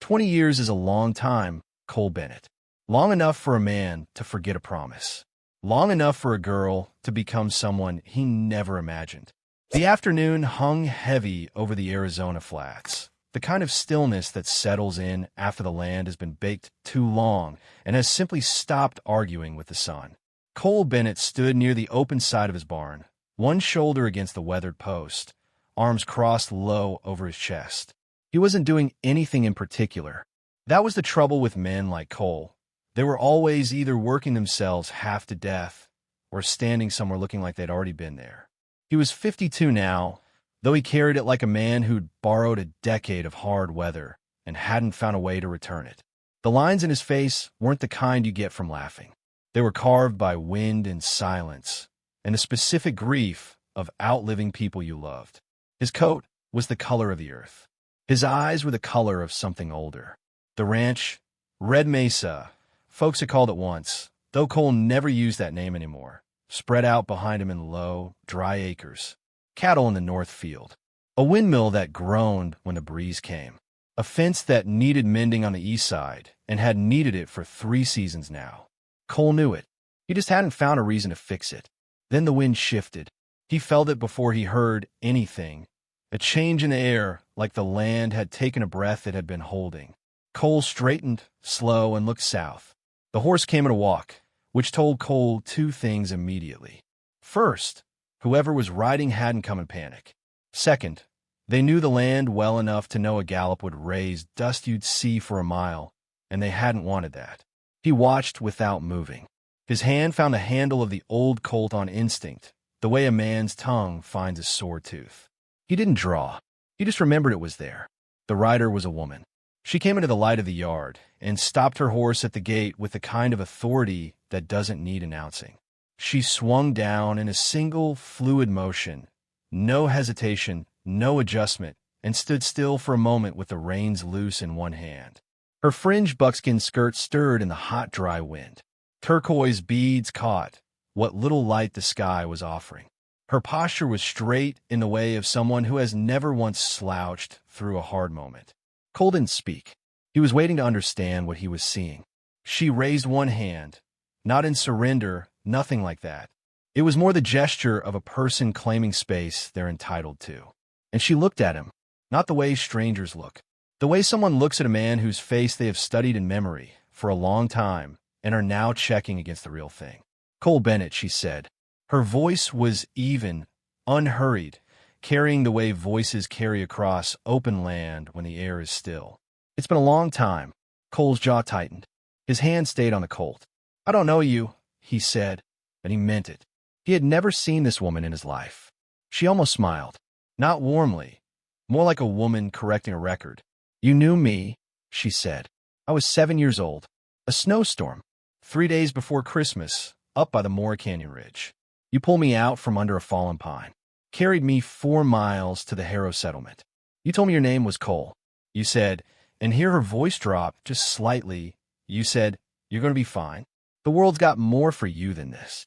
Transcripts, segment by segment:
20 years is a long time, Cole Bennett. Long enough for a man to forget a promise. Long enough for a girl to become someone he never imagined. The afternoon hung heavy over the Arizona flats, the kind of stillness that settles in after the land has been baked too long and has simply stopped arguing with the sun. Cole Bennett stood near the open side of his barn, one shoulder against the weathered post, arms crossed low over his chest. He wasn't doing anything in particular. That was the trouble with men like Cole. They were always either working themselves half to death or standing somewhere looking like they'd already been there. He was 52 now, though he carried it like a man who'd borrowed a decade of hard weather and hadn't found a way to return it. The lines in his face weren't the kind you get from laughing. They were carved by wind and silence, and the specific grief of outliving people you loved. His coat was the color of the earth. His eyes were the color of something older. The ranch, Red Mesa, folks had called it once, though Cole never used that name anymore, spread out behind him in low, dry acres. Cattle in the north field. A windmill that groaned when a breeze came. A fence that needed mending on the east side and had needed it for 3 seasons now. Cole knew it. He just hadn't found a reason to fix it. Then the wind shifted. He felt it before he heard anything. A change in the air, like the land had taken a breath it had been holding. Cole straightened, slow, and looked south. The horse came at a walk, which told Cole 2 things immediately. First, whoever was riding hadn't come in panic. Second, they knew the land well enough to know a gallop would raise dust you'd see for a mile, and they hadn't wanted that. He watched without moving. His hand found the handle of the old Colt on instinct, the way a man's tongue finds a sore tooth. He didn't draw. He just remembered it was there. The rider was a woman. She came into the light of the yard and stopped her horse at the gate with the kind of authority that doesn't need announcing. She swung down in a single, fluid motion, no hesitation, no adjustment, and stood still for a moment with the reins loose in one hand. Her fringed buckskin skirt stirred in the hot, dry wind. Turquoise beads caught what little light the sky was offering. Her posture was straight in the way of someone who has never once slouched through a hard moment. Cole didn't speak. He was waiting to understand what he was seeing. She raised one hand, not in surrender, nothing like that. It was more the gesture of a person claiming space they're entitled to. And she looked at him, not the way strangers look. The way someone looks at a man whose face they have studied in memory for a long time and are now checking against the real thing. Cole Bennett, she said. Her voice was even, unhurried, carrying the way voices carry across open land when the air is still. It's been a long time. Cole's jaw tightened. His hand stayed on the Colt. I don't know you, he said, and he meant it. He had never seen this woman in his life. She almost smiled. Not warmly, more like a woman correcting a record. You knew me, she said. I was 7 years old. A snowstorm. 3 days before Christmas, up by the Moore Canyon Ridge. You pulled me out from under a fallen pine. Carried me 4 miles to the Harrow settlement. You told me your name was Cole. You said, and here her voice dropped just slightly. You said, you're going to be fine. The world's got more for you than this.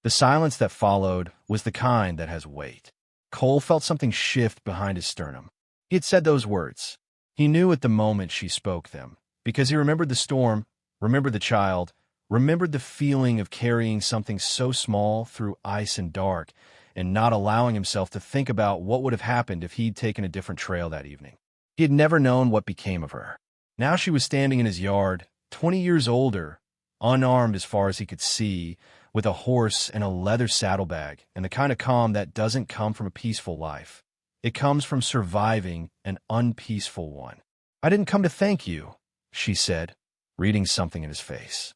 The silence that followed was the kind that has weight. Cole felt something shift behind his sternum. He had said those words. He knew at the moment she spoke them, because he remembered the storm, remembered the child, remembered the feeling of carrying something so small through ice and dark, and not allowing himself to think about what would have happened if he'd taken a different trail that evening. He had never known what became of her. Now she was standing in his yard, 20 years older, unarmed as far as he could see, with a horse and a leather saddlebag, and the kind of calm that doesn't come from a peaceful life. It comes from surviving an unpeaceful one. I didn't come to thank you, she said, reading something in his face.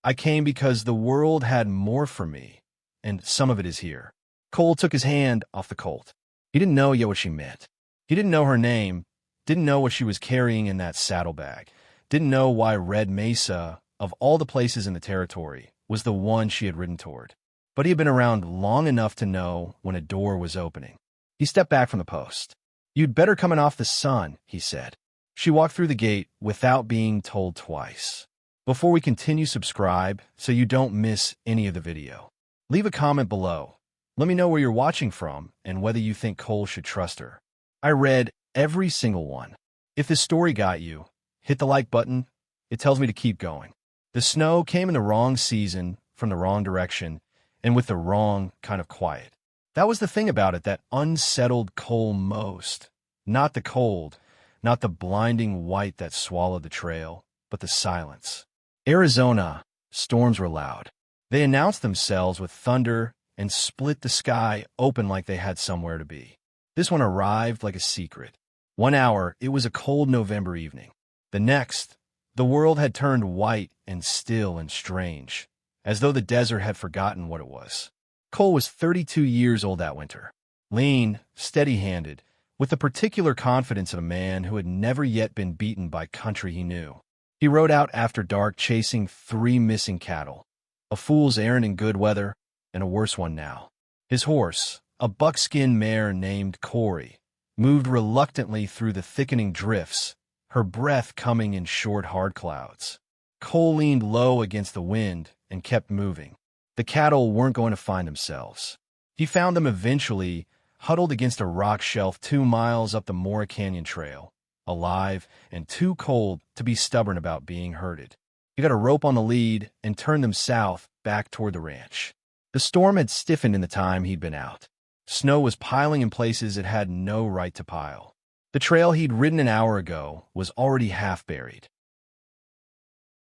I came because the world had more for me, and some of it is here. Cole took his hand off the Colt. He didn't know yet what she meant. He didn't know her name, didn't know what she was carrying in that saddlebag, didn't know why Red Mesa, of all the places in the territory, was the one she had ridden toward. But he had been around long enough to know when a door was opening. He stepped back from the post. You'd better coming off the sun, he said. She walked through the gate without being told twice. Before we continue, subscribe so you don't miss any of the video. Leave a comment below. Let me know where you're watching from and whether you think Cole should trust her. I read every single one. If this story got you, Hit the like button. It tells me to keep going. The snow came in the wrong season, from the wrong direction, and with the wrong kind of quiet. That was the thing about it that unsettled Cole most. Not the cold, not the blinding white that swallowed the trail, but the silence. Arizona, storms were loud. They announced themselves with thunder and split the sky open like they had somewhere to be. This one arrived like a secret. 1 hour, it was a cold November evening. The next, the world had turned white and still and strange, as though the desert had forgotten what it was. Cole was 32 years old that winter. Lean, steady-handed, with the particular confidence of a man who had never yet been beaten by country he knew. He rode out after dark chasing 3 missing cattle, a fool's errand in good weather, and a worse one now. His horse, a buckskin mare named Corey, moved reluctantly through the thickening drifts, her breath coming in short, hard clouds. Cole leaned low against the wind and kept moving. The cattle weren't going to find themselves. He found them eventually, huddled against a rock shelf 2 miles up the Mora Canyon Trail, alive and too cold to be stubborn about being herded. He got a rope on the lead and turned them south, back toward the ranch. The storm had stiffened in the time he'd been out. Snow was piling in places it had no right to pile. The trail he'd ridden an hour ago was already half buried.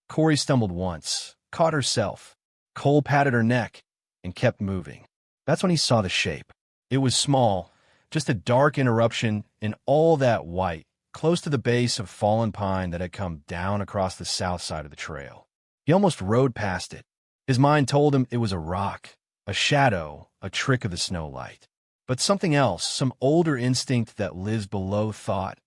Corey stumbled once, caught herself. Cole patted her neck and kept moving. That's when he saw the shape. It was small, just a dark interruption in all that white, close to the base of fallen pine that had come down across the south side of the trail. He almost rode past it. His mind told him it was a rock, a shadow, a trick of the snow light. But something else, some older instinct that lives below thought,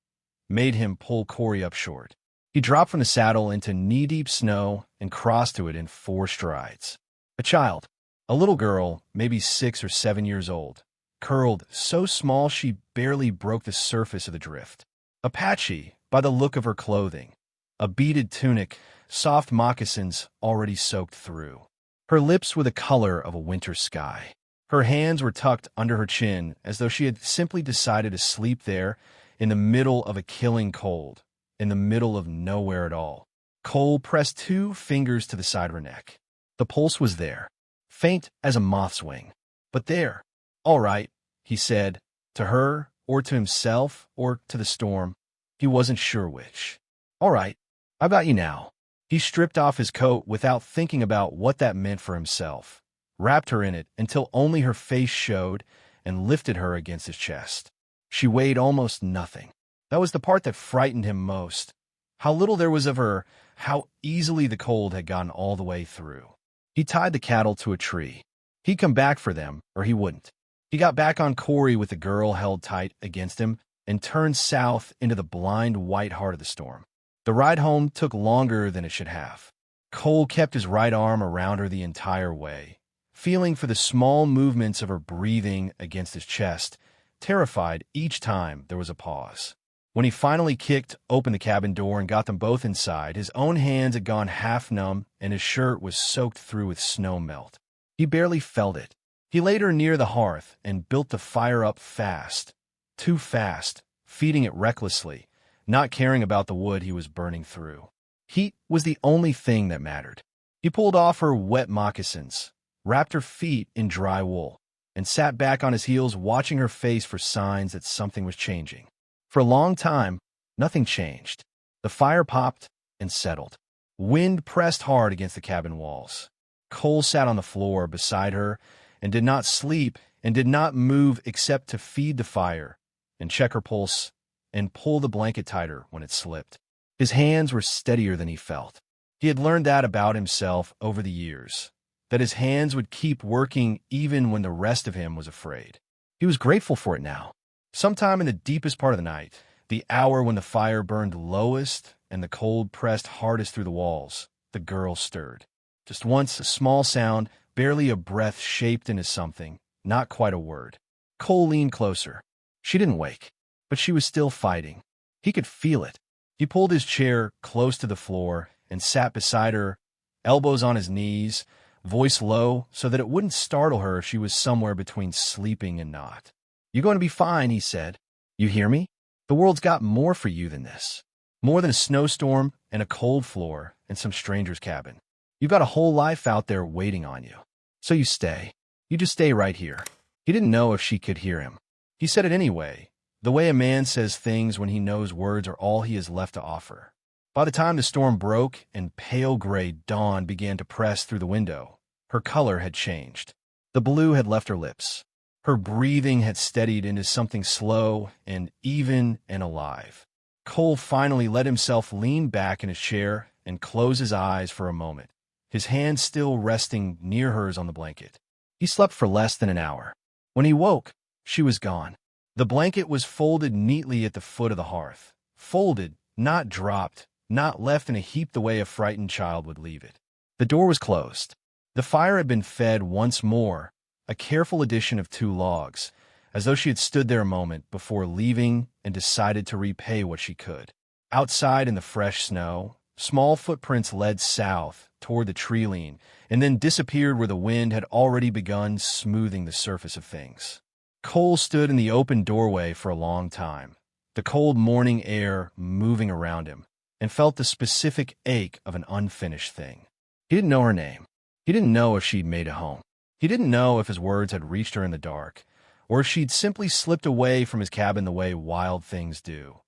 made him pull Corey up short. He dropped from the saddle into knee-deep snow and crossed to it in 4 strides. A child, a little girl, maybe 6 or 7 years old, curled so small she barely broke the surface of the drift. Apache, by the look of her clothing, a beaded tunic, soft moccasins already soaked through. Her lips were the color of a winter sky. Her hands were tucked under her chin as though she had simply decided to sleep there in the middle of a killing cold, in the middle of nowhere at all. Cole pressed 2 fingers to the side of her neck. The pulse was there, faint as a moth's wing, but there. All right, he said, to her, or to himself, or to the storm. He wasn't sure which. All right, I've got you now. He stripped off his coat without thinking about what that meant for himself, wrapped her in it until only her face showed, and lifted her against his chest. She weighed almost nothing. That was the part that frightened him most. How little there was of her, how easily the cold had gotten all the way through. He tied the cattle to a tree. He'd come back for them, or he wouldn't. He got back on Corey with the girl held tight against him and turned south into the blind white heart of the storm. The ride home took longer than it should have. Cole kept his right arm around her the entire way, feeling for the small movements of her breathing against his chest, terrified each time there was a pause. When he finally kicked open the cabin door and got them both inside, his own hands had gone half numb and his shirt was soaked through with snow melt. He barely felt it. He laid her near the hearth and built the fire up fast, too fast, feeding it recklessly, not caring about the wood he was burning through. Heat was the only thing that mattered. He pulled off her wet moccasins, wrapped her feet in dry wool, and sat back on his heels watching her face for signs that something was changing. For a long time, nothing changed. The fire popped and settled. Wind pressed hard against the cabin walls. Cole sat on the floor beside her and did not sleep and did not move except to feed the fire and check her pulse and pull the blanket tighter when it slipped. His hands were steadier than he felt. He had learned that about himself over the years, that his hands would keep working even when the rest of him was afraid. He was grateful for it now. Sometime in the deepest part of the night, the hour when the fire burned lowest and the cold pressed hardest through the walls, the girl stirred. Just once, a small sound, barely a breath shaped into something, not quite a word. Cole leaned closer. She didn't wake, but she was still fighting. He could feel it. He pulled his chair close to the floor and sat beside her, elbows on his knees, voice low so that it wouldn't startle her if she was somewhere between sleeping and not. "You're going to be fine," he said. "You hear me? The world's got more for you than this." More than a snowstorm and a cold floor and some stranger's cabin. You've got a whole life out there waiting on you. So you stay. You just stay right here. He didn't know if she could hear him. He said it anyway, the way a man says things when he knows words are all he has left to offer. By the time the storm broke and pale gray dawn began to press through the window, her color had changed. The blue had left her lips. Her breathing had steadied into something slow and even and alive. Cole finally let himself lean back in his chair and close his eyes for a moment, his hand still resting near hers on the blanket. He slept for less than an hour. When he woke, she was gone. The blanket was folded neatly at the foot of the hearth. Folded, not dropped, not left in a heap the way a frightened child would leave it. The door was closed. The fire had been fed once more, a careful addition of 2 logs, as though she had stood there a moment before leaving and decided to repay what she could. Outside in the fresh snow, small footprints led south toward the tree line and then disappeared where the wind had already begun smoothing the surface of things. Cole stood in the open doorway for a long time, the cold morning air moving around him, and felt the specific ache of an unfinished thing. He didn't know her name. He didn't know if she'd made it home. He didn't know if his words had reached her in the dark, or if she'd simply slipped away from his cabin the way wild things do.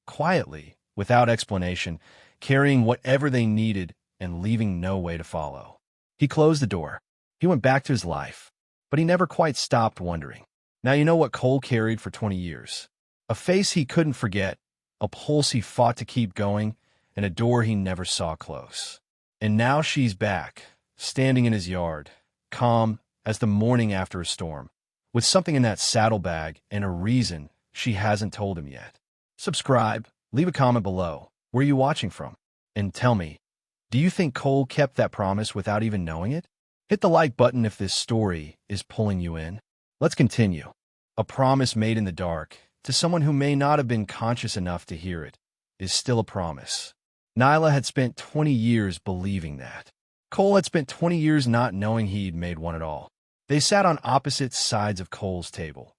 Quietly, without explanation, carrying whatever they needed and leaving no way to follow. He closed the door. He went back to his life, but he never quite stopped wondering. Now you know what Cole carried for 20 years. A face he couldn't forget, a pulse he fought to keep going, and a door he never saw close. And now she's back, standing in his yard, calm as the morning after a storm, with something in that saddlebag and a reason she hasn't told him yet. Subscribe, leave a comment below. Where are you watching from? And tell me, do you think Cole kept that promise without even knowing it? Hit the like button if this story is pulling you in. Let's continue. A promise made in the dark, to someone who may not have been conscious enough to hear it, is still a promise. Nyla had spent 20 years believing that. Cole had spent 20 years not knowing he'd made one at all. They sat on opposite sides of Cole's table.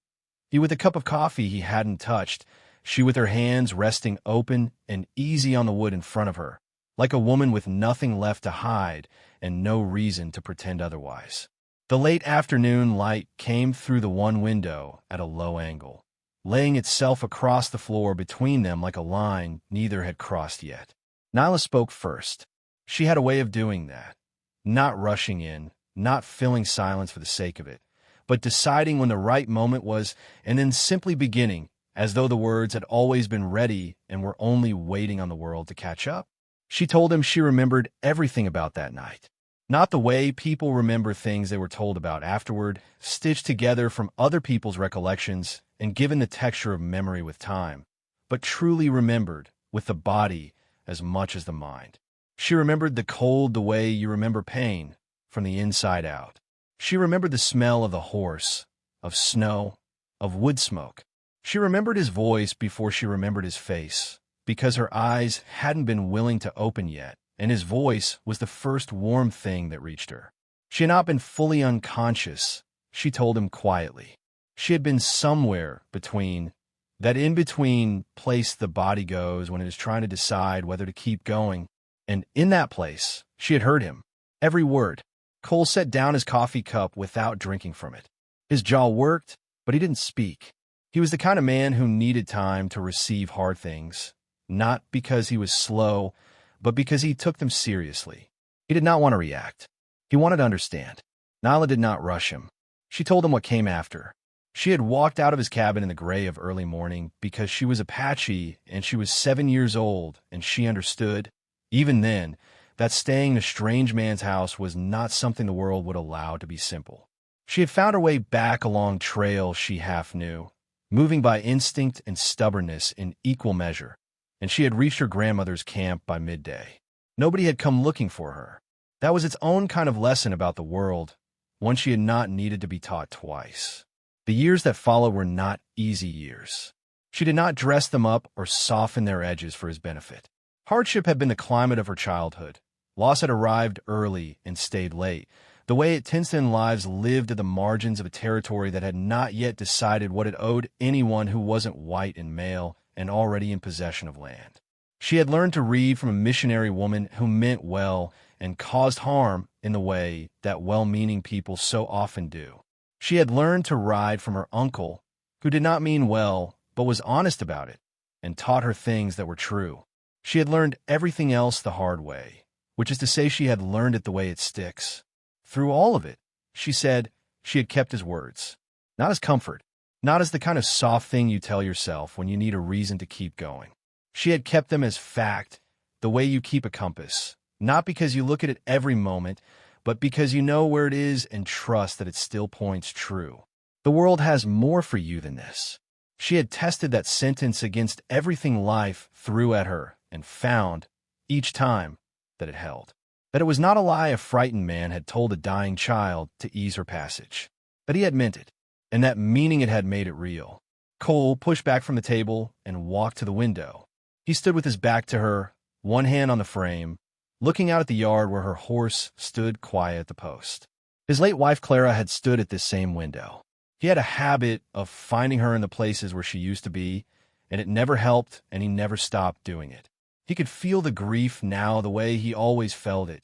He with a cup of coffee he hadn't touched, she with her hands resting open and easy on the wood in front of her, like a woman with nothing left to hide and no reason to pretend otherwise. The late afternoon light came through the one window at a low angle, laying itself across the floor between them like a line neither had crossed yet. Nyla spoke first. She had a way of doing that, not rushing in, not filling silence for the sake of it, but deciding when the right moment was and then simply beginning, as though the words had always been ready and were only waiting on the world to catch up. She told him she remembered everything about that night. Not the way people remember things they were told about afterward, stitched together from other people's recollections and given the texture of memory with time, but truly remembered with the body as much as the mind. She remembered the cold the way you remember pain, from the inside out. She remembered the smell of the horse, of snow, of wood smoke. She remembered his voice before she remembered his face, because her eyes hadn't been willing to open yet, and his voice was the first warm thing that reached her. She had not been fully unconscious, she told him quietly. She had been somewhere between, that in-between place the body goes when it is trying to decide whether to keep going, and in that place, she had heard him. Every word. Cole set down his coffee cup without drinking from it. His jaw worked, but he didn't speak. He was the kind of man who needed time to receive hard things, not because he was slow, but because he took them seriously. He did not want to react. He wanted to understand. Nyla did not rush him. She told him what came after. She had walked out of his cabin in the gray of early morning because she was Apache and she was 7 years old, and she understood, even then, that staying in a strange man's house was not something the world would allow to be simple. She had found her way back along trails she half knew, moving by instinct and stubbornness in equal measure, and she had reached her grandmother's camp by midday. Nobody had come looking for her. That was its own kind of lesson about the world, one she had not needed to be taught twice. The years that followed were not easy years. She did not dress them up or soften their edges for his benefit. Hardship had been the climate of her childhood. Loss had arrived early and stayed late, the way it tends to in lives lived at the margins of a territory that had not yet decided what it owed anyone who wasn't white and male and already in possession of land. She had learned to read from a missionary woman who meant well and caused harm in the way that well-meaning people so often do. She had learned to ride from her uncle, who did not mean well but was honest about it, and taught her things that were true. She had learned everything else the hard way, which is to say she had learned it the way it sticks. Through all of it, she said she had kept his words, not as comfort, not as the kind of soft thing you tell yourself when you need a reason to keep going. She had kept them as fact, the way you keep a compass, not because you look at it every moment, but because you know where it is and trust that it still points true. The world has more for you than this. She had tested that sentence against everything life threw at her and found, each time, that it held. That it was not a lie a frightened man had told a dying child to ease her passage. That he had meant it, and that meaning it had made it real. Cole pushed back from the table and walked to the window. He stood with his back to her, one hand on the frame, looking out at the yard where her horse stood quiet at the post. His late wife Clara had stood at this same window. He had a habit of finding her in the places where she used to be, and it never helped, and he never stopped doing it. He could feel the grief now the way he always felt it.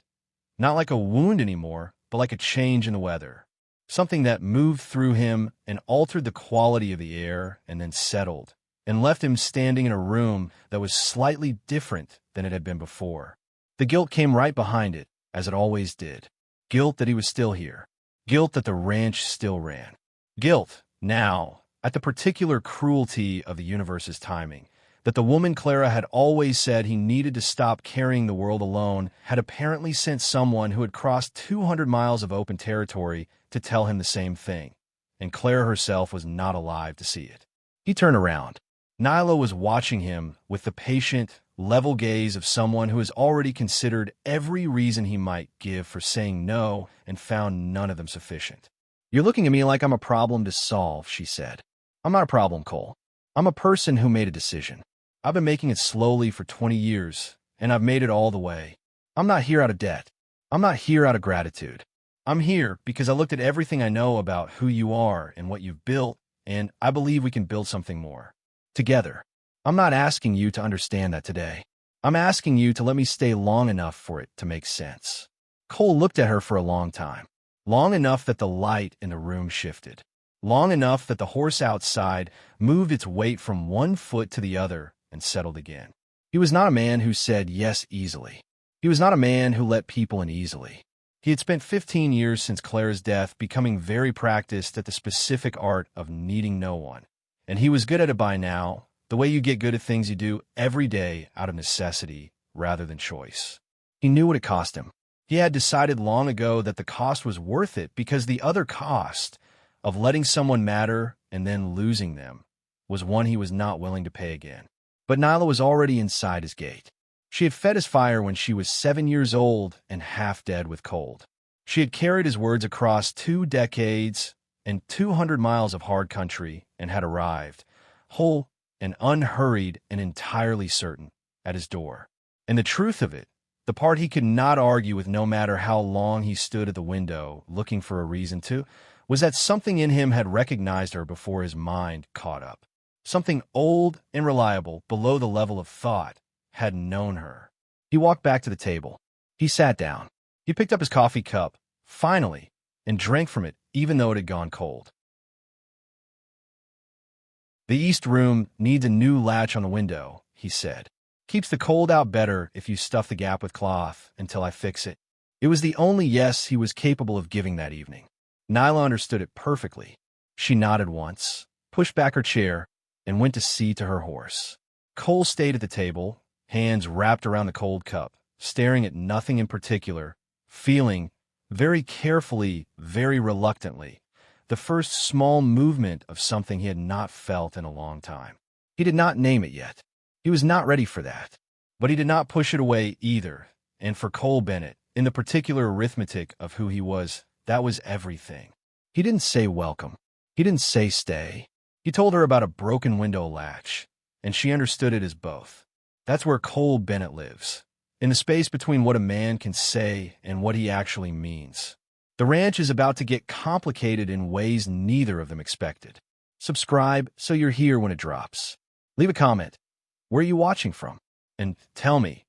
Not like a wound anymore, but like a change in the weather. Something that moved through him and altered the quality of the air and then settled, and left him standing in a room that was slightly different than it had been before. The guilt came right behind it, as it always did. Guilt that he was still here. Guilt that the ranch still ran. Guilt, now, at the particular cruelty of the universe's timing, that the woman Clara had always said he needed to stop carrying the world alone had apparently sent someone who had crossed 200 miles of open territory to tell him the same thing, and Clara herself was not alive to see it. He turned around. Nyla was watching him with the patient, level gaze of someone who has already considered every reason he might give for saying no and found none of them sufficient. "You're looking at me like I'm a problem to solve," she said. "I'm not a problem, Cole. I'm a person who made a decision. I've been making it slowly for 20 years, and I've made it all the way. I'm not here out of debt. I'm not here out of gratitude. I'm here because I looked at everything I know about who you are and what you've built, and I believe we can build something more. Together. I'm not asking you to understand that today. I'm asking you to let me stay long enough for it to make sense." Cole looked at her for a long time. Long enough that the light in the room shifted. Long enough that the horse outside moved its weight from one foot to the other and settled again. He was not a man who said yes easily. He was not a man who let people in easily. He had spent 15 years since Clara's death becoming very practiced at the specific art of needing no one. And he was good at it by now, the way you get good at things you do every day out of necessity rather than choice. He knew what it cost him. He had decided long ago that the cost was worth it because the other cost of letting someone matter and then losing them was one he was not willing to pay again. But Nyla was already inside his gate. She had fed his fire when she was 7 years old and half dead with cold. She had carried his words across 2 decades and 200 miles of hard country and had arrived, whole and unhurried and entirely certain, at his door. And the truth of it, the part he could not argue with no matter how long he stood at the window looking for a reason to, was that something in him had recognized her before his mind caught up. Something old and reliable below the level of thought had known her. He walked back to the table. He sat down. He picked up his coffee cup, finally, and drank from it even though it had gone cold. "The east room needs a new latch on the window," he said. "Keeps the cold out better if you stuff the gap with cloth until I fix it." It was the only yes he was capable of giving that evening. Nyla understood it perfectly. She nodded once, pushed back her chair, and went to see to her horse. Cole stayed at the table, hands wrapped around the cold cup, staring at nothing in particular, feeling, very carefully, very reluctantly, the first small movement of something he had not felt in a long time. He did not name it yet. He was not ready for that. But he did not push it away either, and for Cole Bennett, in the particular arithmetic of who he was, that was everything. He didn't say welcome. He didn't say stay. He told her about a broken window latch, and she understood it as both. That's where Cole Bennett lives, in the space between what a man can say and what he actually means. The ranch is about to get complicated in ways neither of them expected. Subscribe so you're here when it drops. Leave a comment. Where are you watching from? And tell me,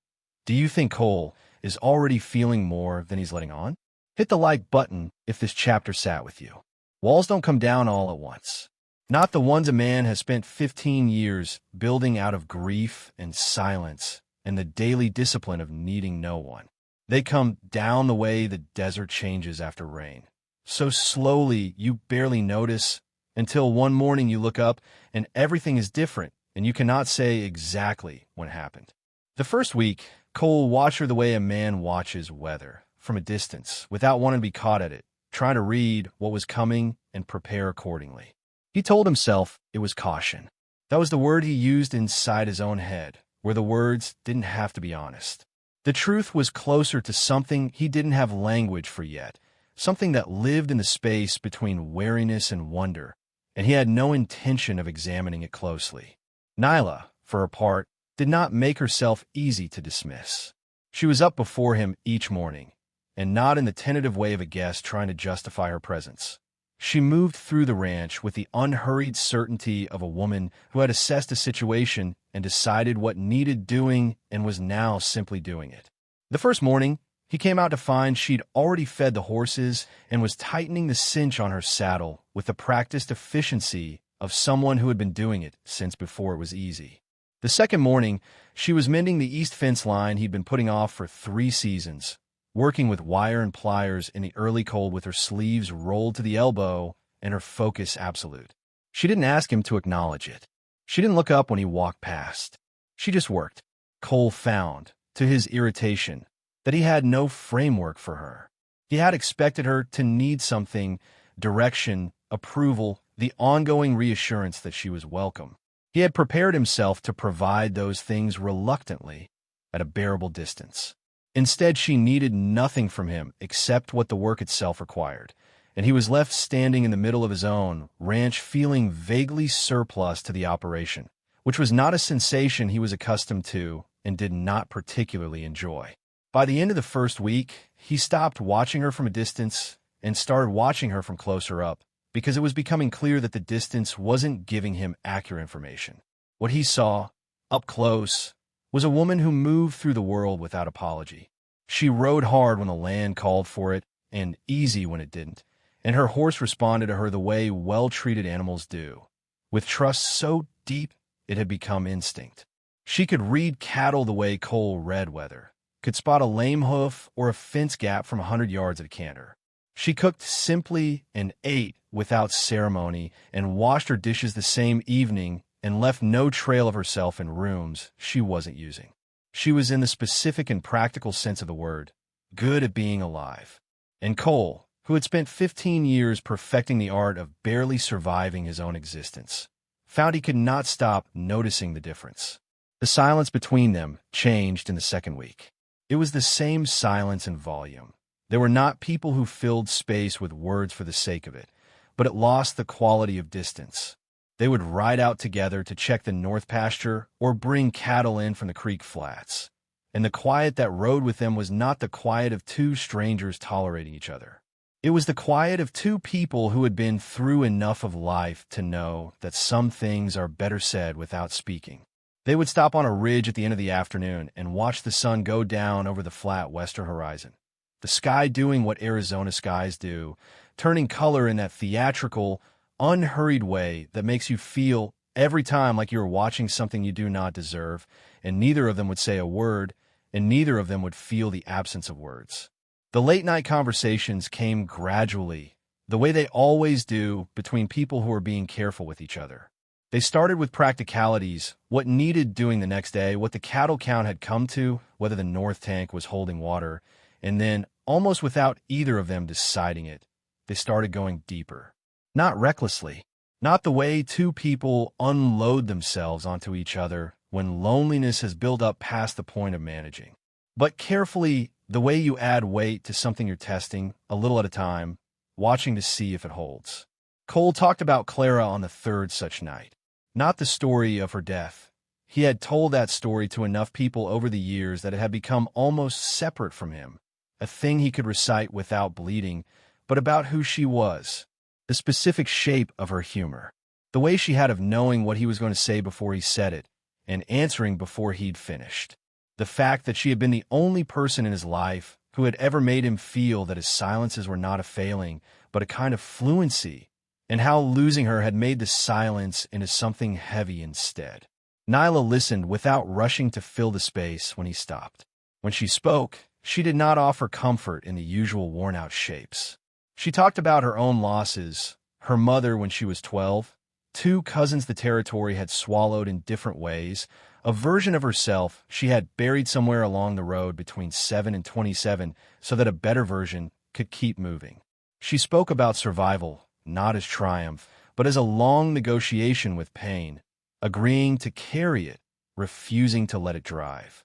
do you think Cole is already feeling more than he's letting on? Hit the like button if this chapter sat with you. Walls don't come down all at once. Not the ones a man has spent 15 years building out of grief and silence and the daily discipline of needing no one. They come down the way the desert changes after rain. So slowly you barely notice until one morning you look up and everything is different and you cannot say exactly what happened. The first week, Cole watched her the way a man watches weather, from a distance, without wanting to be caught at it, trying to read what was coming and prepare accordingly. He told himself it was caution. That was the word he used inside his own head, where the words didn't have to be honest. The truth was closer to something he didn't have language for yet, something that lived in the space between wariness and wonder, and he had no intention of examining it closely. Nyla, for her part, did not make herself easy to dismiss. She was up before him each morning, and not in the tentative way of a guest trying to justify her presence. She moved through the ranch with the unhurried certainty of a woman who had assessed a situation and decided what needed doing and was now simply doing it. The first morning, he came out to find she'd already fed the horses and was tightening the cinch on her saddle with the practiced efficiency of someone who had been doing it since before it was easy. The second morning, she was mending the east fence line he'd been putting off for 3 seasons, working with wire and pliers in the early cold with her sleeves rolled to the elbow and her focus absolute. She didn't ask him to acknowledge it. She didn't look up when he walked past. She just worked. Cole found, to his irritation, that he had no framework for her. He had expected her to need something, direction, approval, the ongoing reassurance that she was welcome. He had prepared himself to provide those things reluctantly, at a bearable distance. Instead, she needed nothing from him except what the work itself required, and he was left standing in the middle of his own ranch feeling vaguely surplus to the operation, which was not a sensation he was accustomed to and did not particularly enjoy. By the end of the first week, he stopped watching her from a distance and started watching her from closer up, because it was becoming clear that the distance wasn't giving him accurate information. What he saw, up close, was a woman who moved through the world without apology. She rode hard when the land called for it, and easy when it didn't, and her horse responded to her the way well-treated animals do, with trust so deep it had become instinct. She could read cattle the way Cole read weather, could spot a lame hoof or a fence gap from 100 yards at a canter. She cooked simply and ate without ceremony and washed her dishes the same evening and left no trail of herself in rooms she wasn't using. She was in the specific and practical sense of the word, good at being alive. And Cole, who had spent 15 years perfecting the art of barely surviving his own existence, found he could not stop noticing the difference. The silence between them changed in the second week. It was the same silence and volume. There were not people who filled space with words for the sake of it, but it lost the quality of distance. They would ride out together to check the north pasture or bring cattle in from the creek flats. And the quiet that rode with them was not the quiet of 2 strangers tolerating each other. It was the quiet of 2 people who had been through enough of life to know that some things are better said without speaking. They would stop on a ridge at the end of the afternoon and watch the sun go down over the flat western horizon. The sky doing what Arizona skies do, turning color in that theatrical, unhurried way that makes you feel every time like you're watching something you do not deserve, and neither of them would say a word, and neither of them would feel the absence of words. The late-night conversations came gradually, the way they always do between people who are being careful with each other. They started with practicalities, what needed doing the next day, what the cattle count had come to, whether the north tank was holding water, and then, almost without either of them deciding it, they started going deeper. Not recklessly, not the way 2 people unload themselves onto each other when loneliness has built up past the point of managing, but carefully, the way you add weight to something you're testing, a little at a time, watching to see if it holds. Cole talked about Clara on the 3rd such night, not the story of her death. He had told that story to enough people over the years that it had become almost separate from him, a thing he could recite without bleeding, but about who she was. The specific shape of her humor, the way she had of knowing what he was going to say before he said it, and answering before he'd finished. The fact that she had been the only person in his life who had ever made him feel that his silences were not a failing, but a kind of fluency, and how losing her had made the silence into something heavy instead. Nyla listened without rushing to fill the space when he stopped. When she spoke, she did not offer comfort in the usual worn-out shapes. She talked about her own losses, her mother when she was 12, 2 cousins the territory had swallowed in different ways, a version of herself she had buried somewhere along the road between 7 and 27 so that a better version could keep moving. She spoke about survival, not as triumph, but as a long negotiation with pain, agreeing to carry it, refusing to let it drive.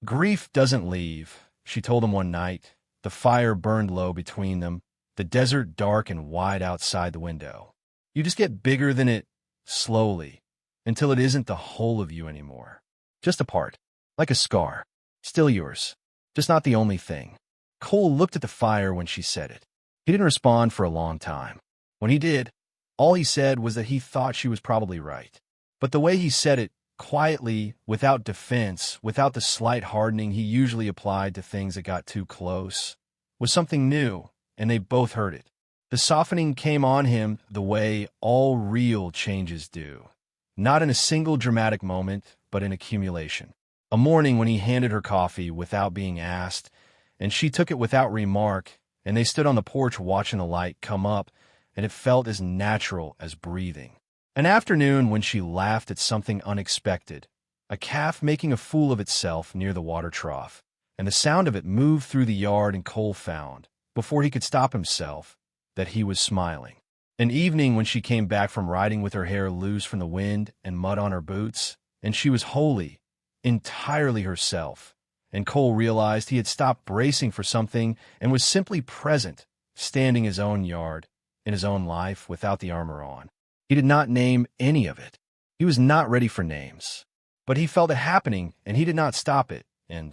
Grief doesn't leave, she told him one night. The fire burned low between them, the desert dark and wide outside the window. You just get bigger than it, slowly, until it isn't the whole of you anymore. Just a part, like a scar, still yours, just not the only thing. Cole looked at the fire when she said it. He didn't respond for a long time. When he did, all he said was that he thought she was probably right. But the way he said it, quietly, without defense, without the slight hardening he usually applied to things that got too close, was something new, and they both heard it. The softening came on him the way all real changes do. Not in a single dramatic moment, but in accumulation. A morning when he handed her coffee without being asked, and she took it without remark, and they stood on the porch watching the light come up, and it felt as natural as breathing. An afternoon when she laughed at something unexpected, a calf making a fool of itself near the water trough, and the sound of it moved through the yard, and Cole found, before he could stop himself, that he was smiling. An evening when she came back from riding with her hair loose from the wind and mud on her boots, and she was wholly, entirely herself, and Cole realized he had stopped bracing for something and was simply present, standing his own yard, in his own life, without the armor on. He did not name any of it. He was not ready for names. But he felt it happening, and he did not stop it, and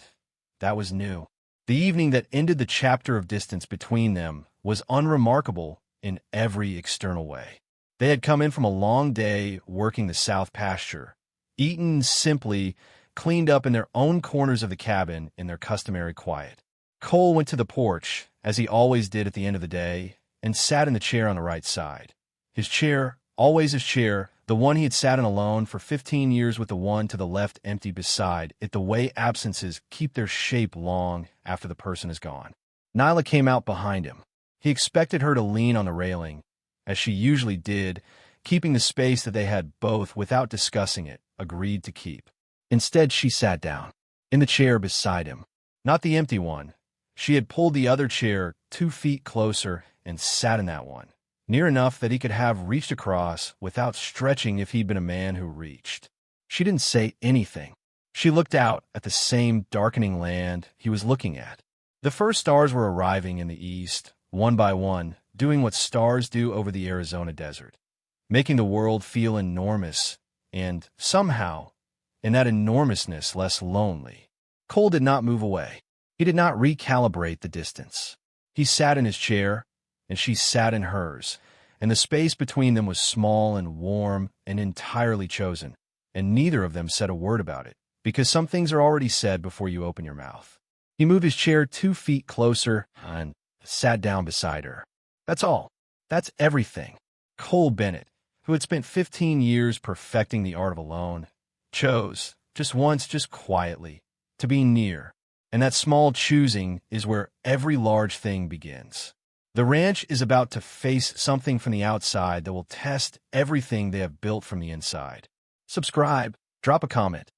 that was new. The evening that ended the chapter of distance between them was unremarkable in every external way. They had come in from a long day working the south pasture, eaten simply, cleaned up in their own corners of the cabin in their customary quiet. Cole went to the porch, as he always did at the end of the day, and sat in the chair on the right side. His chair, always his chair, the one he had sat in alone for 15 years with the one to the left empty beside it, the way absences keep their shape long after the person is gone. Nyla came out behind him. He expected her to lean on the railing, as she usually did, keeping the space that they had both, without discussing it, agreed to keep. Instead, she sat down, in the chair beside him, not the empty one. She had pulled the other chair 2 feet closer and sat in that one, near enough that he could have reached across without stretching if he'd been a man who reached. She didn't say anything. She looked out at the same darkening land he was looking at. The first stars were arriving in the east, one by one, doing what stars do over the Arizona desert, making the world feel enormous and, somehow, in that enormousness, less lonely. Cole did not move away. He did not recalibrate the distance. He sat in his chair, and she sat in hers, and the space between them was small and warm and entirely chosen, and neither of them said a word about it, because some things are already said before you open your mouth. He moved his chair 2 feet closer and sat down beside her. That's all. That's everything. Cole Bennett, who had spent 15 years perfecting the art of alone, chose, just once, just quietly, to be near, and that small choosing is where every large thing begins. The ranch is about to face something from the outside that will test everything they have built from the inside. Subscribe, drop a comment.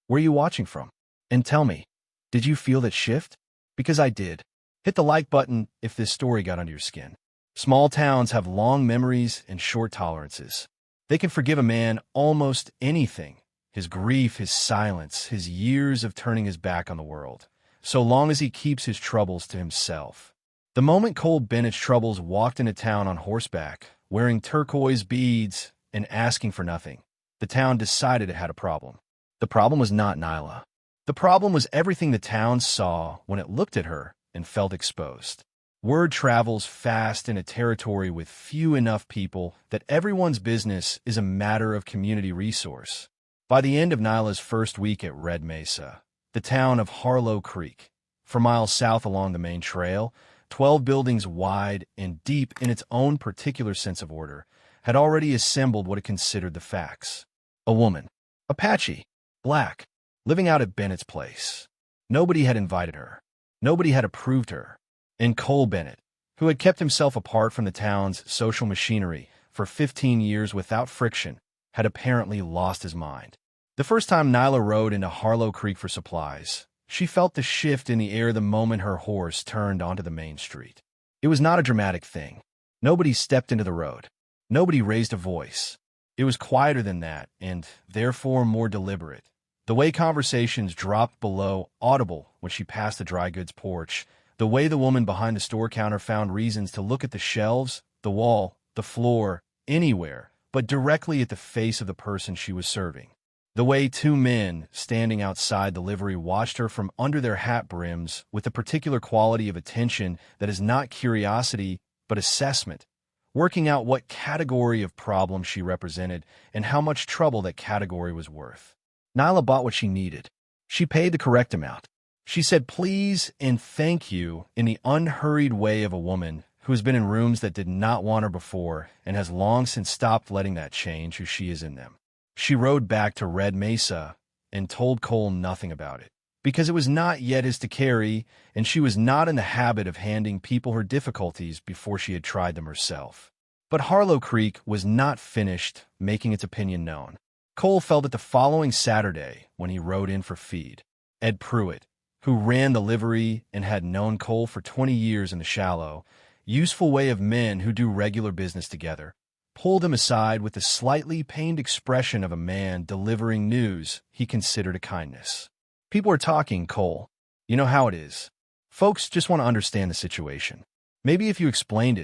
Where are you watching from? And tell me, did you feel that shift? Because I did. Hit the like button if this story got under your skin. Small towns have long memories and short tolerances. They can forgive a man almost anything, his grief, his silence, his years of turning his back on the world, so long as he keeps his troubles to himself. The moment Cole Bennett's troubles walked into town on horseback, wearing turquoise beads and asking for nothing, the town decided it had a problem. The problem was not Nyla. The problem was everything the town saw when it looked at her and felt exposed. Word travels fast in a territory with few enough people that everyone's business is a matter of community resource. By the end of Nyla's first week at Red Mesa, the town of Harlow Creek. For miles south along the main trail, 12 buildings wide and deep in its own particular sense of order, had already assembled what it considered the facts. A woman, Apache, black, living out at Bennett's place. Nobody had invited her. Nobody had approved her. And Cole Bennett, who had kept himself apart from the town's social machinery for 15 years without friction, had apparently lost his mind. The first time Nyla rode into Harlow Creek for supplies, she felt the shift in the air the moment her horse turned onto the main street. It was not a dramatic thing. Nobody stepped into the road. Nobody raised a voice. It was quieter than that, and therefore more deliberate. The way conversations dropped below audible when she passed the dry goods porch, the way the woman behind the store counter found reasons to look at the shelves, the wall, the floor, anywhere, but directly at the face of the person she was serving. The way two men standing outside the livery watched her from under their hat brims with a particular quality of attention that is not curiosity but assessment, working out what category of problem she represented and how much trouble that category was worth. Nyla bought what she needed. She paid the correct amount. She said please and thank you in the unhurried way of a woman who has been in rooms that did not want her before and has long since stopped letting that change who she is in them. She rode back to Red Mesa and told Cole nothing about it, because it was not yet his to carry, and she was not in the habit of handing people her difficulties before she had tried them herself. But Harlow Creek was not finished making its opinion known. Cole felt it the following Saturday when he rode in for feed. Ed Pruitt, who ran the livery and had known Cole for 20 years in the shallow, useful way of men who do regular business together, pulled him aside with the slightly pained expression of a man delivering news he considered a kindness. People are talking, Cole. You know how it is. Folks just want to understand the situation. Maybe if you explained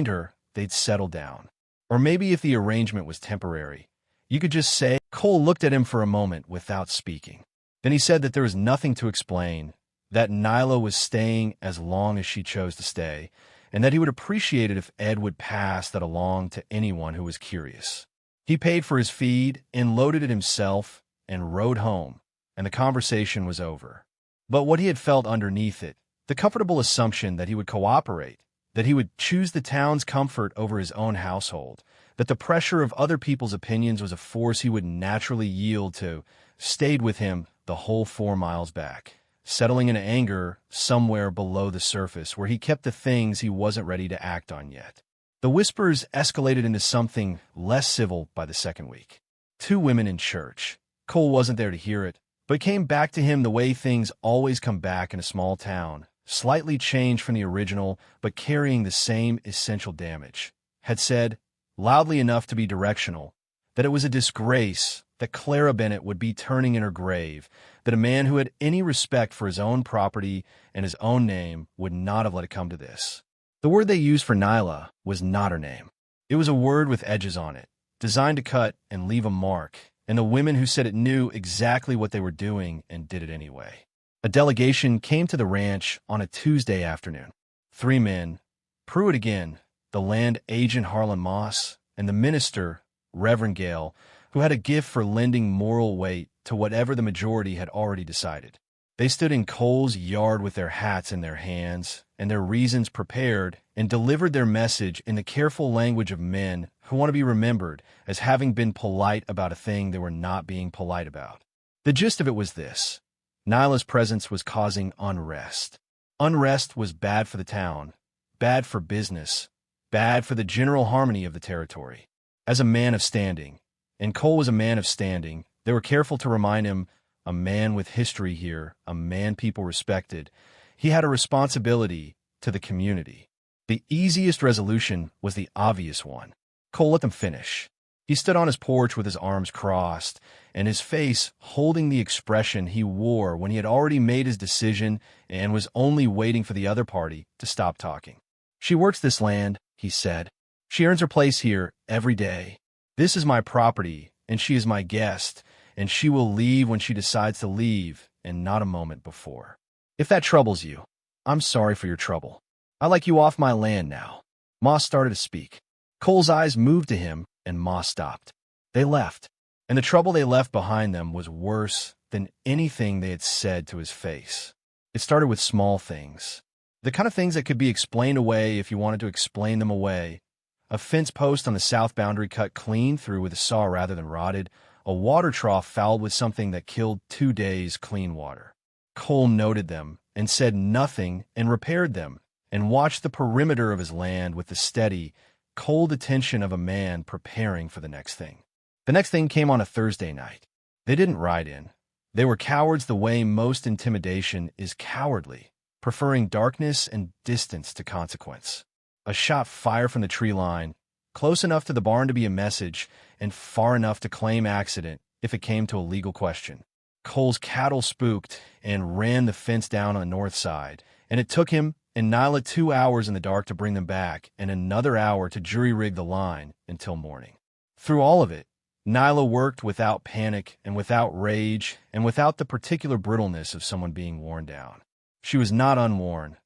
her, they'd settle down. Or maybe if the arrangement was temporary, you could just say. Cole looked at him for a moment without speaking. Then he said that there was nothing to explain, that Nyla was staying as long as she chose to stay, and that he would appreciate it if Ed would pass that along to anyone who was curious. He paid for his feed and loaded it himself and rode home, and the conversation was over. But what he had felt underneath it, the comfortable assumption that he would cooperate, that he would choose the town's comfort over his own household, that the pressure of other people's opinions was a force he would naturally yield to, stayed with him the whole 4 miles back, settling in anger somewhere below the surface where he kept the things he wasn't ready to act on yet. The whispers escalated into something less civil by the second week. 2 women in church. Cole wasn't there to hear it, but it came back to him the way things always come back in a small town, slightly changed from the original but carrying the same essential damage, had said, loudly enough to be directional, that it was a disgrace that Clara Bennett would be turning in her grave, that a man who had any respect for his own property and his own name would not have let it come to this. The word they used for Nyla was not her name. It was a word with edges on it, designed to cut and leave a mark, and the women who said it knew exactly what they were doing and did it anyway. A delegation came to the ranch on a Tuesday afternoon. 3 men, Pruitt again, the land agent Harlan Moss, and the minister, Reverend Gale, who had a gift for lending moral weight to whatever the majority had already decided. They stood in Cole's yard with their hats in their hands and their reasons prepared and delivered their message in the careful language of men who want to be remembered as having been polite about a thing they were not being polite about. The gist of it was this. Nyla's presence was causing unrest. Unrest was bad for the town, bad for business, bad for the general harmony of the territory. As a man of standing, and Cole was a man of standing, they were careful to remind him, a man with history here, a man people respected, he had a responsibility to the community. The easiest resolution was the obvious one. Cole let them finish. He stood on his porch with his arms crossed, and his face holding the expression he wore when he had already made his decision and was only waiting for the other party to stop talking. She works this land, he said. She earns her place here every day. This is my property, and she is my guest, and she will leave when she decides to leave, and not a moment before. If that troubles you, I'm sorry for your trouble. I like you off my land now. Moss started to speak. Cole's eyes moved to him, and Moss stopped. They left, and the trouble they left behind them was worse than anything they had said to his face. It started with small things. The kind of things that could be explained away if you wanted to explain them away. A fence post on the south boundary cut clean through with a saw rather than rotted. A water trough fouled with something that killed 2 days clean water. Cole noted them and said nothing and repaired them and watched the perimeter of his land with the steady, cold attention of a man preparing for the next thing. The next thing came on a Thursday night. They didn't ride in. They were cowards the way most intimidation is cowardly, preferring darkness and distance to consequence. A shot fired from the tree line, close enough to the barn to be a message, and far enough to claim accident if it came to a legal question. Cole's cattle spooked and ran the fence down on the north side, and it took him and Nyla 2 hours in the dark to bring them back and another hour to jury-rig the line until morning. Through all of it, Nyla worked without panic and without rage and without the particular brittleness of someone being worn down. She was not unworn.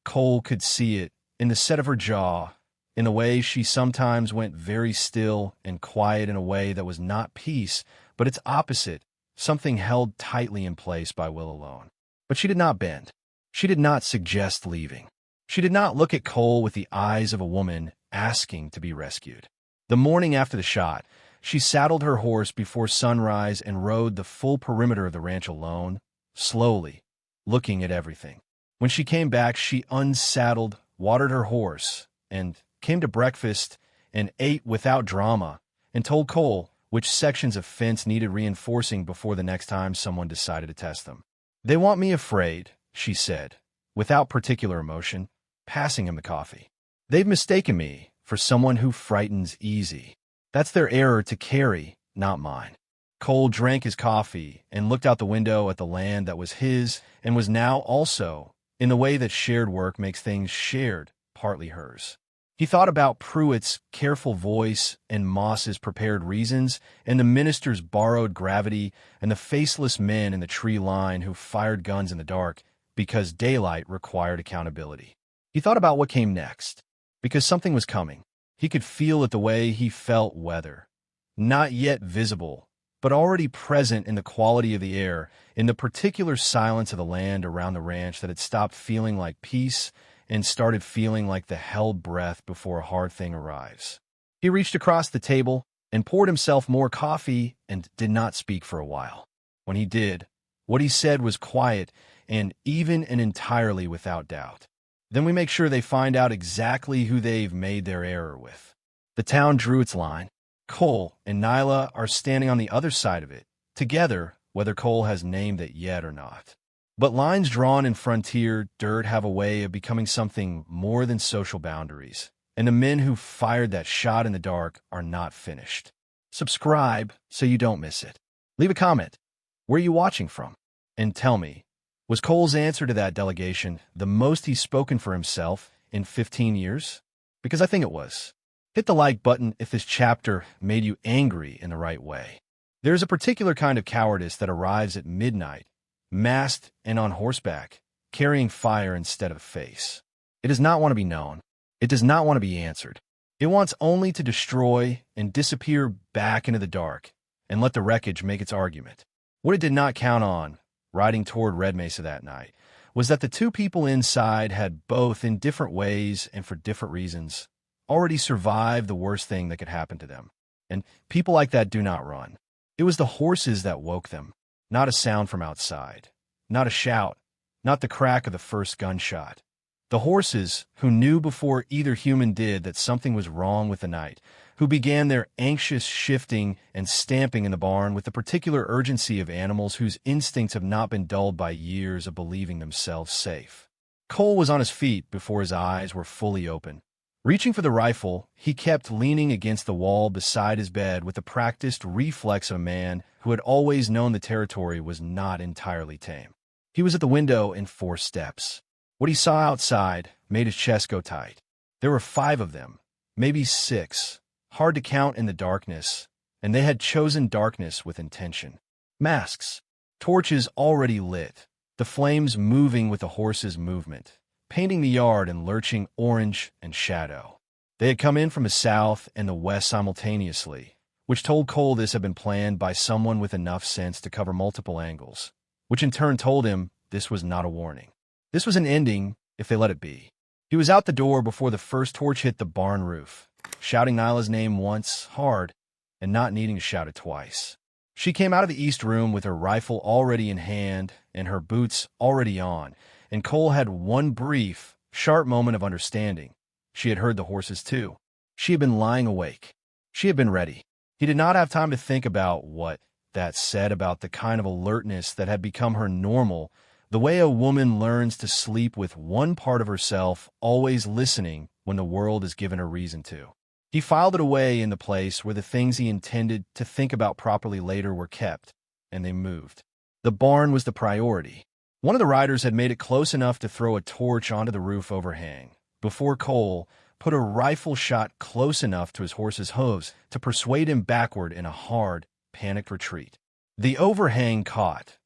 Cole could see it in the set of her jaw, in the way she sometimes went very still and quiet in a way that was not peace, but its opposite, something held tightly in place by will alone. But she did not bend. She did not suggest leaving. She did not look at Cole with the eyes of a woman asking to be rescued. The morning after the shot, she saddled her horse before sunrise and rode the full perimeter of the ranch alone, slowly, looking at everything. When she came back, she unsaddled, watered her horse, and came to breakfast and ate without drama, and told Cole which sections of fence needed reinforcing before the next time someone decided to test them. "They want me afraid," she said, without particular emotion, passing him the coffee. "They've mistaken me for someone who frightens easy. That's their error to carry, not mine." Cole drank his coffee and looked out the window at the land that was his and was now also, in the way that shared work makes things shared, partly hers. He thought about Pruitt's careful voice and Moss's prepared reasons and the minister's borrowed gravity and the faceless men in the tree line who fired guns in the dark because daylight required accountability. He thought about what came next, because something was coming. He could feel it the way he felt weather, not yet visible, but already present in the quality of the air, in the particular silence of the land around the ranch that had stopped feeling like peace and started feeling like the held breath before a hard thing arrives. He reached across the table and poured himself more coffee and did not speak for a while. When he did, what he said was quiet and even and entirely without doubt. "Then we make sure they find out exactly who they've made their error with." The town drew its line. Cole and Nyla are standing on the other side of it, together, whether Cole has named it yet or not. But lines drawn in frontier dirt have a way of becoming something more than social boundaries, and the men who fired that shot in the dark are not finished. Subscribe so you don't miss it. Leave a comment. Where are you watching from? And tell me, was Cole's answer to that delegation the most he's spoken for himself in 15 years? Because I think it was. Hit the like button if this chapter made you angry in the right way. There's a particular kind of cowardice that arrives at midnight, masked and on horseback, carrying fire instead of a face. It does not want to be known. It does not want to be answered. It wants only to destroy and disappear back into the dark and let the wreckage make its argument. What it did not count on, riding toward Red Mesa that night, was that the two people inside had both, in different ways and for different reasons, already survived the worst thing that could happen to them. And people like that do not run. It was the horses that woke them. Not a sound from outside, not a shout, not the crack of the first gunshot. The horses, who knew before either human did that something was wrong with the night, who began their anxious shifting and stamping in the barn with the particular urgency of animals whose instincts have not been dulled by years of believing themselves safe. Cole was on his feet before his eyes were fully open. Reaching for the rifle, he kept leaning against the wall beside his bed with the practiced reflex of a man who had always known the territory was not entirely tame. He was at the window in 4 steps. What he saw outside made his chest go tight. There were 5 of them, maybe 6, hard to count in the darkness, and they had chosen darkness with intention. Masks, torches already lit, the flames moving with the horse's movement, painting the yard in lurching orange and shadow. They had come in from the south and the west simultaneously, which told Cole this had been planned by someone with enough sense to cover multiple angles, which in turn told him this was not a warning. This was an ending if they let it be. He was out the door before the first torch hit the barn roof, shouting Nyla's name once, hard, and not needing to shout it twice. She came out of the east room with her rifle already in hand and her boots already on, and Cole had one brief, sharp moment of understanding. She had heard the horses too. She had been lying awake. She had been ready. He did not have time to think about what that said about the kind of alertness that had become her normal, the way a woman learns to sleep with one part of herself always listening when the world is given a reason to. He filed it away in the place where the things he intended to think about properly later were kept, and they moved. The barn was the priority. One of the riders had made it close enough to throw a torch onto the roof overhang, before Cole put a rifle shot close enough to his horse's hooves to persuade him backward in a hard, panicked retreat. The overhang caught.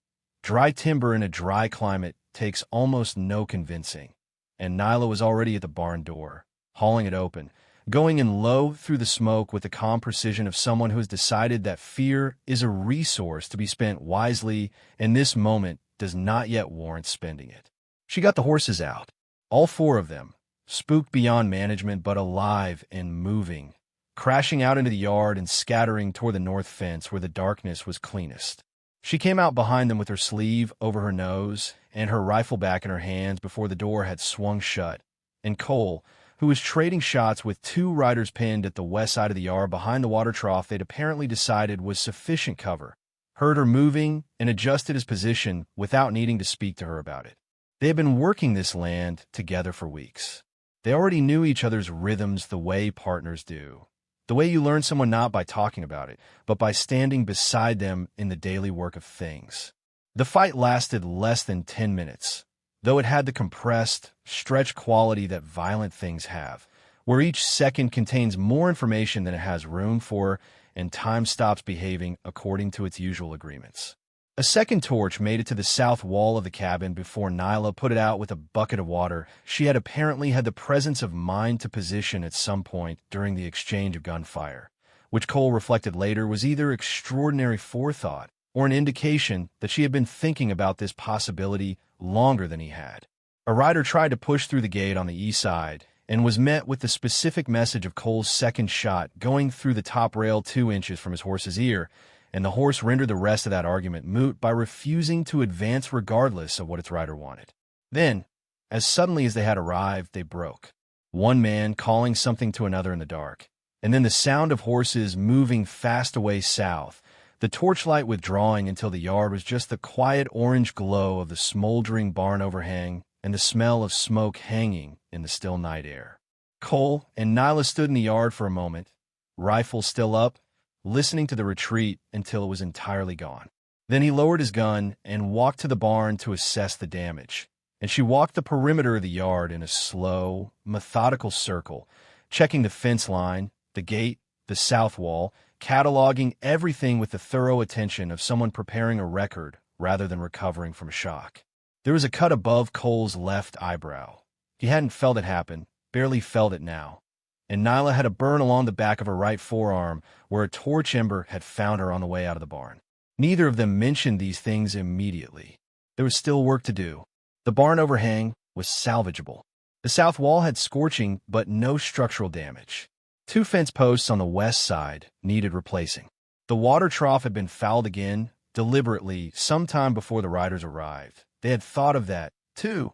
Dry timber in a dry climate takes almost no convincing, and Nyla was already at the barn door, hauling it open, going in low through the smoke with the calm precision of someone who has decided that fear is a resource to be spent wisely, and this moment does not yet warrant spending it. She got the horses out, all four of them, spooked beyond management but alive and moving, crashing out into the yard and scattering toward the north fence where the darkness was cleanest. She came out behind them with her sleeve over her nose and her rifle back in her hands before the door had swung shut, and Cole, who was trading shots with two riders pinned at the west side of the yard behind the water trough they'd apparently decided was sufficient cover, heard her moving and adjusted his position without needing to speak to her about it. They had been working this land together for weeks. They already knew each other's rhythms the way partners do. The way you learn someone not by talking about it, but by standing beside them in the daily work of things. The fight lasted less than 10 minutes, though it had the compressed, stretched quality that violent things have, where each second contains more information than it has room for, and time stops behaving according to its usual agreements. A second torch made it to the south wall of the cabin before Nyla put it out with a bucket of water. She had apparently had the presence of mind to position at some point during the exchange of gunfire, which Cole reflected later was either extraordinary forethought or an indication that she had been thinking about this possibility longer than he had. A rider tried to push through the gate on the east side and was met with the specific message of Cole's second shot going through the top rail 2 inches from his horse's ear, and the horse rendered the rest of that argument moot by refusing to advance regardless of what its rider wanted. Then, as suddenly as they had arrived, they broke. One man calling something to another in the dark, and then the sound of horses moving fast away south, the torchlight withdrawing until the yard was just the quiet orange glow of the smoldering barn overhang and the smell of smoke hanging in the still night air. Cole and Nyla stood in the yard for a moment, rifle still up, listening to the retreat until it was entirely gone. Then he lowered his gun and walked to the barn to assess the damage, and she walked the perimeter of the yard in a slow, methodical circle, checking the fence line, the gate, the south wall, cataloging everything with the thorough attention of someone preparing a record rather than recovering from a shock. There was a cut above Cole's left eyebrow. He hadn't felt it happen, barely felt it now. And Nyla had a burn along the back of her right forearm where a torch ember had found her on the way out of the barn. Neither of them mentioned these things immediately. There was still work to do. The barn overhang was salvageable. The south wall had scorching but no structural damage. 2 fence posts on the west side needed replacing. The water trough had been fouled again, deliberately, sometime before the riders arrived. They had thought of that, too,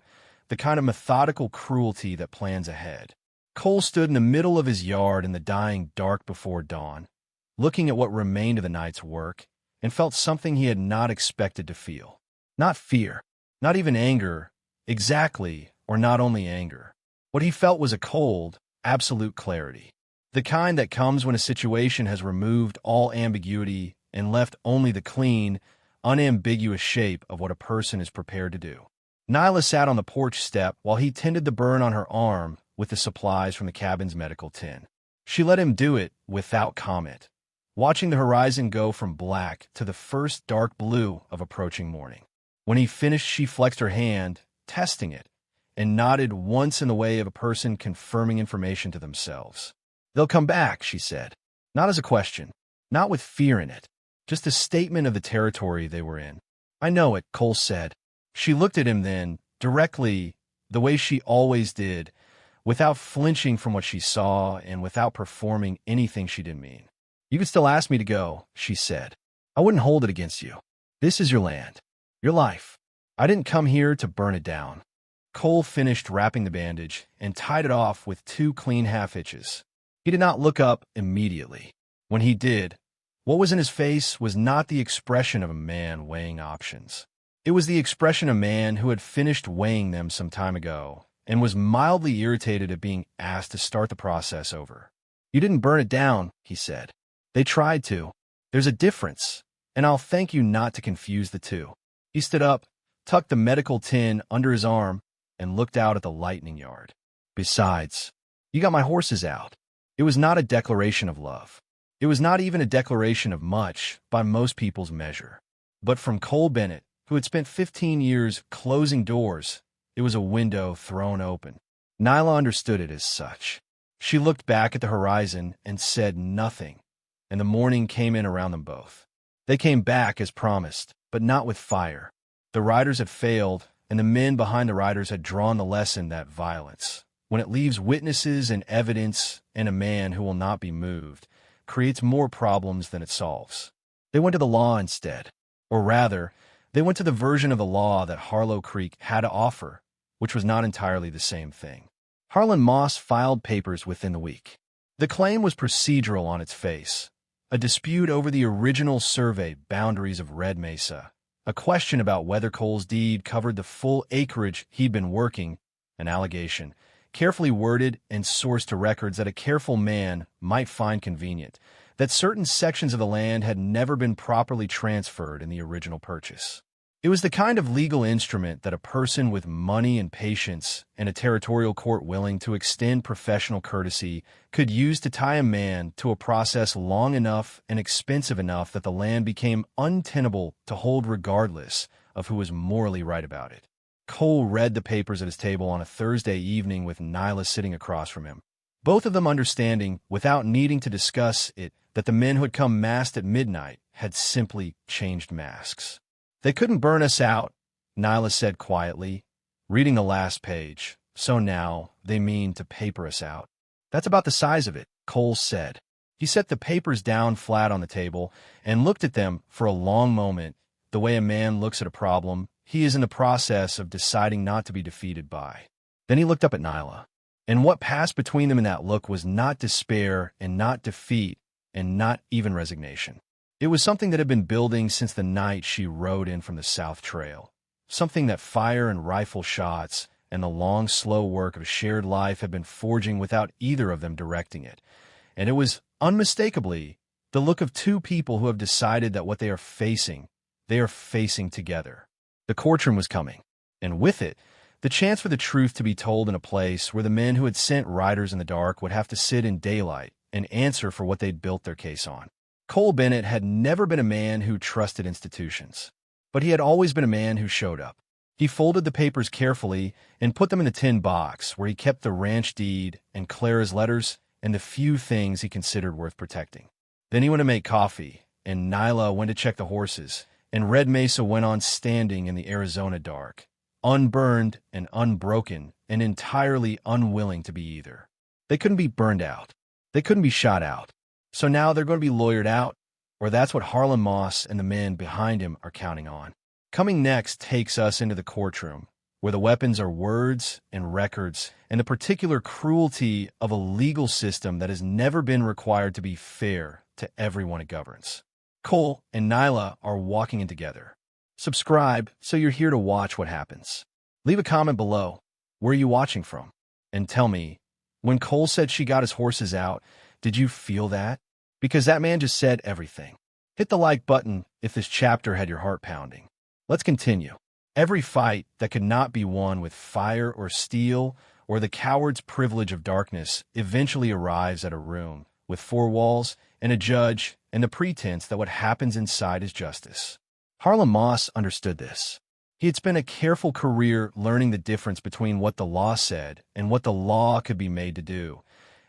the kind of methodical cruelty that plans ahead. Cole stood in the middle of his yard in the dying dark before dawn, looking at what remained of the night's work, and felt something he had not expected to feel. Not fear, not even anger, exactly, or not only anger. What he felt was a cold, absolute clarity. The kind that comes when a situation has removed all ambiguity and left only the clean, unambiguous shape of what a person is prepared to do. Nyla sat on the porch step while he tended the burn on her arm with the supplies from the cabin's medical tin. She let him do it without comment, watching the horizon go from black to the first dark blue of approaching morning. When he finished, she flexed her hand, testing it, and nodded once in the way of a person confirming information to themselves. "They'll come back," she said, not as a question, not with fear in it, just a statement of the territory they were in. "I know it," Cole said. She looked at him then, directly, the way she always did, without flinching from what she saw and without performing anything she didn't mean. "You could still ask me to go," she said. "I wouldn't hold it against you. This is your land, your life. I didn't come here to burn it down." Cole finished wrapping the bandage and tied it off with 2 clean half-hitches. He did not look up immediately. When he did, what was in his face was not the expression of a man weighing options. It was the expression of a man who had finished weighing them some time ago and was mildly irritated at being asked to start the process over. "You didn't burn it down," he said. "They tried to. There's a difference, and I'll thank you not to confuse the two." He stood up, tucked the medical tin under his arm, and looked out at the lightning yard. "Besides, you got my horses out." It was not a declaration of love. It was not even a declaration of much by most people's measure. But from Cole Bennett, who had spent 15 years closing doors, it was a window thrown open. Nyla understood it as such. She looked back at the horizon and said nothing, and the morning came in around them both. They came back as promised, but not with fire. The riders had failed, and the men behind the riders had drawn the lesson that violence, when it leaves witnesses and evidence and a man who will not be moved, creates more problems than it solves. They went to the law instead. Or rather, they went to the version of the law that Harlow Creek had to offer, which was not entirely the same thing. Harlan Moss filed papers within the week. The claim was procedural on its face, a dispute over the original survey boundaries of Red Mesa, a question about whether Cole's deed covered the full acreage he'd been working, an allegation, carefully worded and sourced to records that a careful man might find convenient, that certain sections of the land had never been properly transferred in the original purchase. It was the kind of legal instrument that a person with money and patience and a territorial court willing to extend professional courtesy could use to tie a man to a process long enough and expensive enough that the land became untenable to hold regardless of who was morally right about it. Cole read the papers at his table on a Thursday evening with Nyla sitting across from him, both of them understanding, without needing to discuss it, that the men who had come masked at midnight had simply changed masks. "They couldn't burn us out," Nyla said quietly, reading the last page. "So now they mean to paper us out." "That's about the size of it," Cole said. He set the papers down flat on the table and looked at them for a long moment, the way a man looks at a problem he is in the process of deciding not to be defeated by. Then he looked up at Nyla, and what passed between them in that look was not despair and not defeat and not even resignation. It was something that had been building since the night she rode in from the South Trail, something that fire and rifle shots and the long, slow work of shared life had been forging without either of them directing it. And it was, unmistakably, the look of two people who have decided that what they are facing together. The courtroom was coming, and with it, the chance for the truth to be told in a place where the men who had sent riders in the dark would have to sit in daylight and answer for what they'd built their case on. Cole Bennett had never been a man who trusted institutions, but he had always been a man who showed up. He folded the papers carefully and put them in a tin box where he kept the ranch deed and Clara's letters and the few things he considered worth protecting. Then he went to make coffee, and Nyla went to check the horses, and Red Mesa went on standing in the Arizona dark, unburned and unbroken and entirely unwilling to be either. They couldn't be burned out. They couldn't be shot out. So now they're going to be lawyered out, or that's what Harlan Moss and the men behind him are counting on. Coming next takes us into the courtroom, where the weapons are words and records and the particular cruelty of a legal system that has never been required to be fair to everyone it governs. Cole and Nyla are walking in together. Subscribe so you're here to watch what happens. Leave a comment below. Where are you watching from? And tell me, when Cole said she got his horses out, did you feel that? Because that man just said everything. Hit the like button if this chapter had your heart pounding. Let's continue. Every fight that could not be won with fire or steel or the coward's privilege of darkness eventually arrives at a room with four walls and a judge and the pretense that what happens inside is justice. Harlan Moss understood this. He had spent a careful career learning the difference between what the law said and what the law could be made to do.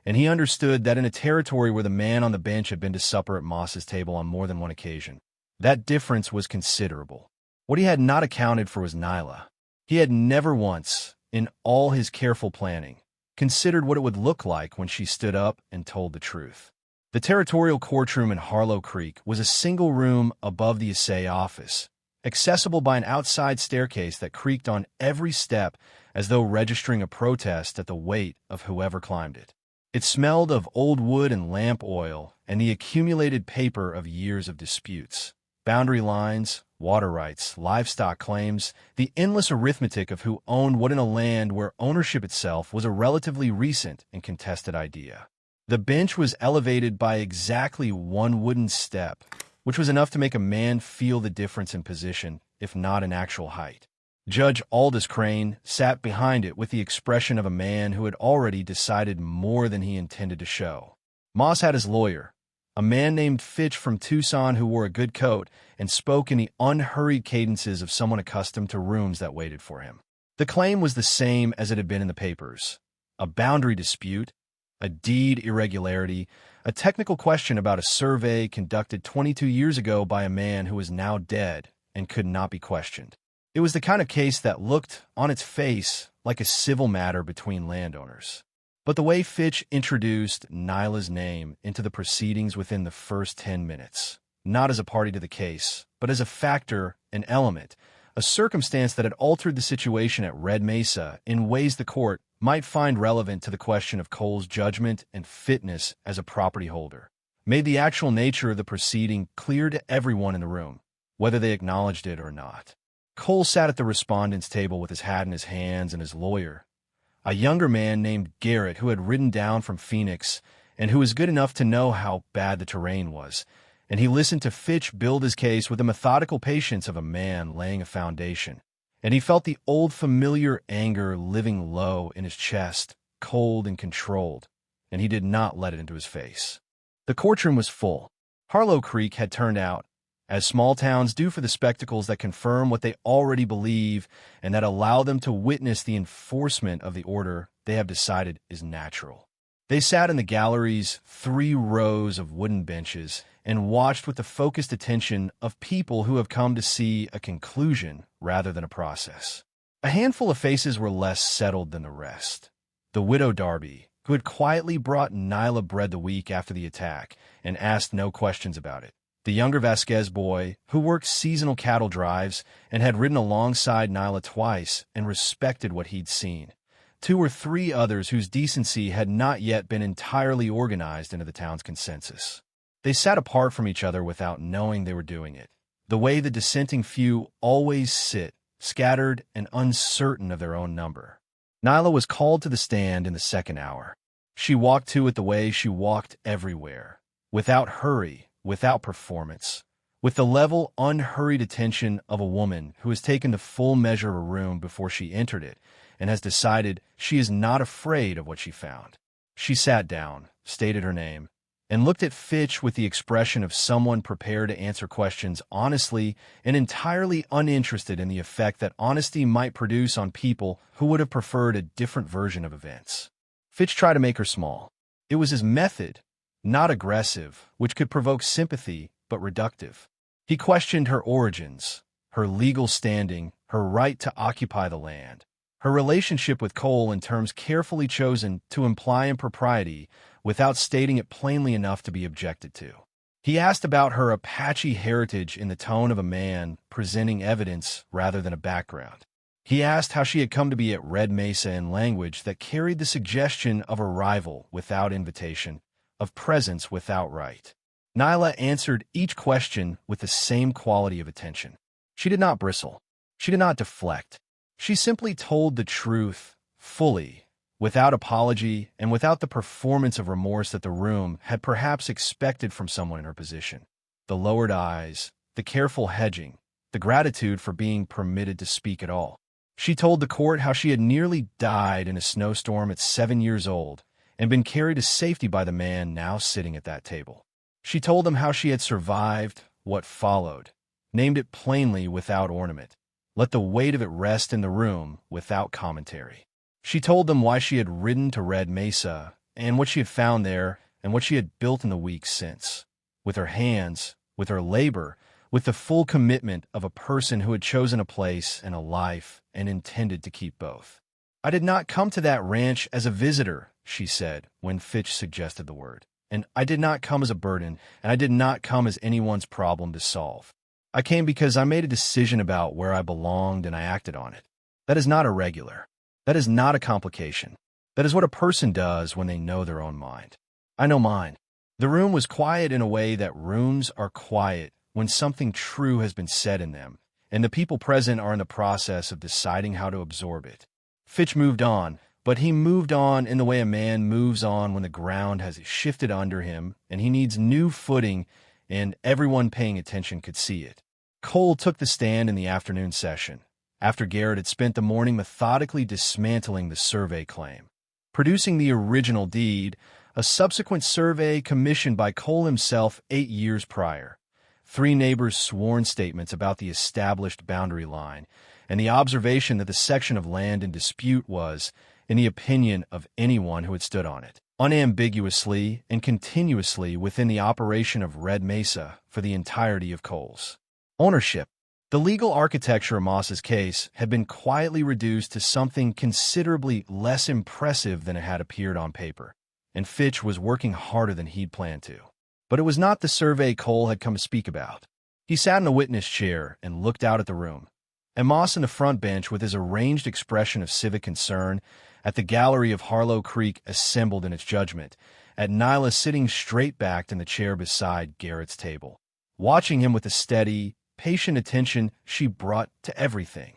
and he understood that in a territory where the man on the bench had been to supper at Moss's table on more than one occasion, that difference was considerable. What he had not accounted for was Nyla. He had never once, in all his careful planning, considered what it would look like when she stood up and told the truth. The territorial courtroom in Harlow Creek was a single room above the assay office, accessible by an outside staircase that creaked on every step as though registering a protest at the weight of whoever climbed it. It smelled of old wood and lamp oil and the accumulated paper of years of disputes. Boundary lines, water rights, livestock claims, the endless arithmetic of who owned what in a land where ownership itself was a relatively recent and contested idea. The bench was elevated by exactly one wooden step, which was enough to make a man feel the difference in position, if not in actual height. Judge Aldous Crane sat behind it with the expression of a man who had already decided more than he intended to show. Moss had his lawyer, a man named Fitch from Tucson who wore a good coat and spoke in the unhurried cadences of someone accustomed to rooms that waited for him. The claim was the same as it had been in the papers: a boundary dispute, a deed irregularity, a technical question about a survey conducted 22 years ago by a man who was now dead and could not be questioned. It was the kind of case that looked, on its face, like a civil matter between landowners. But the way Fitch introduced Nyla's name into the proceedings within the first 10 minutes, not as a party to the case, but as a factor, an element, a circumstance that had altered the situation at Red Mesa in ways the court might find relevant to the question of Cole's judgment and fitness as a property holder, made the actual nature of the proceeding clear to everyone in the room, whether they acknowledged it or not. Cole sat at the respondent's table with his hat in his hands and his lawyer, a younger man named Garrett who had ridden down from Phoenix and who was good enough to know how bad the terrain was, and he listened to Fitch build his case with the methodical patience of a man laying a foundation, and he felt the old familiar anger living low in his chest, cold and controlled, and he did not let it into his face. The courtroom was full. Harlow Creek had turned out, as small towns do for the spectacles that confirm what they already believe and that allow them to witness the enforcement of the order they have decided is natural. They sat in the gallery's 3 rows of wooden benches and watched with the focused attention of people who have come to see a conclusion rather than a process. A handful of faces were less settled than the rest. The widow Darby, who had quietly brought Nyla bread the week after the attack and asked no questions about it. The younger Vasquez boy, who worked seasonal cattle drives and had ridden alongside Nyla twice and respected what he'd seen. 2 or 3 others whose decency had not yet been entirely organized into the town's consensus. They sat apart from each other without knowing they were doing it, the way the dissenting few always sit, scattered and uncertain of their own number. Nyla was called to the stand in the second hour. She walked to it the way she walked everywhere, without hurry, without performance, with the level, unhurried attention of a woman who has taken the full measure of a room before she entered it and has decided she is not afraid of what she found. She sat down, stated her name, and looked at Fitch with the expression of someone prepared to answer questions honestly and entirely uninterested in the effect that honesty might produce on people who would have preferred a different version of events. Fitch tried to make her small. It was his method, not aggressive, which could provoke sympathy, but reductive. He questioned her origins, her legal standing, her right to occupy the land, her relationship with Cole in terms carefully chosen to imply impropriety without stating it plainly enough to be objected to. He asked about her Apache heritage in the tone of a man presenting evidence rather than a background. He asked how she had come to be at Red Mesa in language that carried the suggestion of arrival without invitation, of presence without right. Nyla answered each question with the same quality of attention. She did not bristle. She did not deflect. She simply told the truth, fully, without apology and without the performance of remorse that the room had perhaps expected from someone in her position. The lowered eyes, the careful hedging, the gratitude for being permitted to speak at all. She told the court how she had nearly died in a snowstorm at 7 years old and been carried to safety by the man now sitting at that table. She told them how she had survived what followed, named it plainly without ornament, let the weight of it rest in the room without commentary. She told them why she had ridden to Red Mesa and what she had found there, and what she had built in the weeks since. With her hands, with her labor, with the full commitment of a person who had chosen a place and a life and intended to keep both. "I did not come to that ranch as a visitor," she said when Fitch suggested the word. "And I did not come as a burden, and I did not come as anyone's problem to solve. I came because I made a decision about where I belonged and I acted on it. That is not irregular. That is not a complication. That is what a person does when they know their own mind. I know mine." The room was quiet in a way that rooms are quiet when something true has been said in them, and the people present are in the process of deciding how to absorb it. Fitch moved on, but he moved on in the way a man moves on when the ground has shifted under him and he needs new footing, and everyone paying attention could see it. Cole took the stand in the afternoon session, after Garrett had spent the morning methodically dismantling the survey claim, producing the original deed, a subsequent survey commissioned by Cole himself 8 years prior, 3 neighbors' sworn statements about the established boundary line, and the observation that the section of land in dispute was, in the opinion of anyone who had stood on it, unambiguously and continuously within the operation of Red Mesa for the entirety of Cole's ownership. The legal architecture of Moss's case had been quietly reduced to something considerably less impressive than it had appeared on paper, and Fitch was working harder than he'd planned to. But it was not the survey Cole had come to speak about. He sat in a witness chair and looked out at the room, at Moss in the front bench with his arranged expression of civic concern, at the gallery of Harlow Creek assembled in its judgment, at Nyla sitting straight-backed in the chair beside Garrett's table, watching him with the steady, patient attention she brought to everything.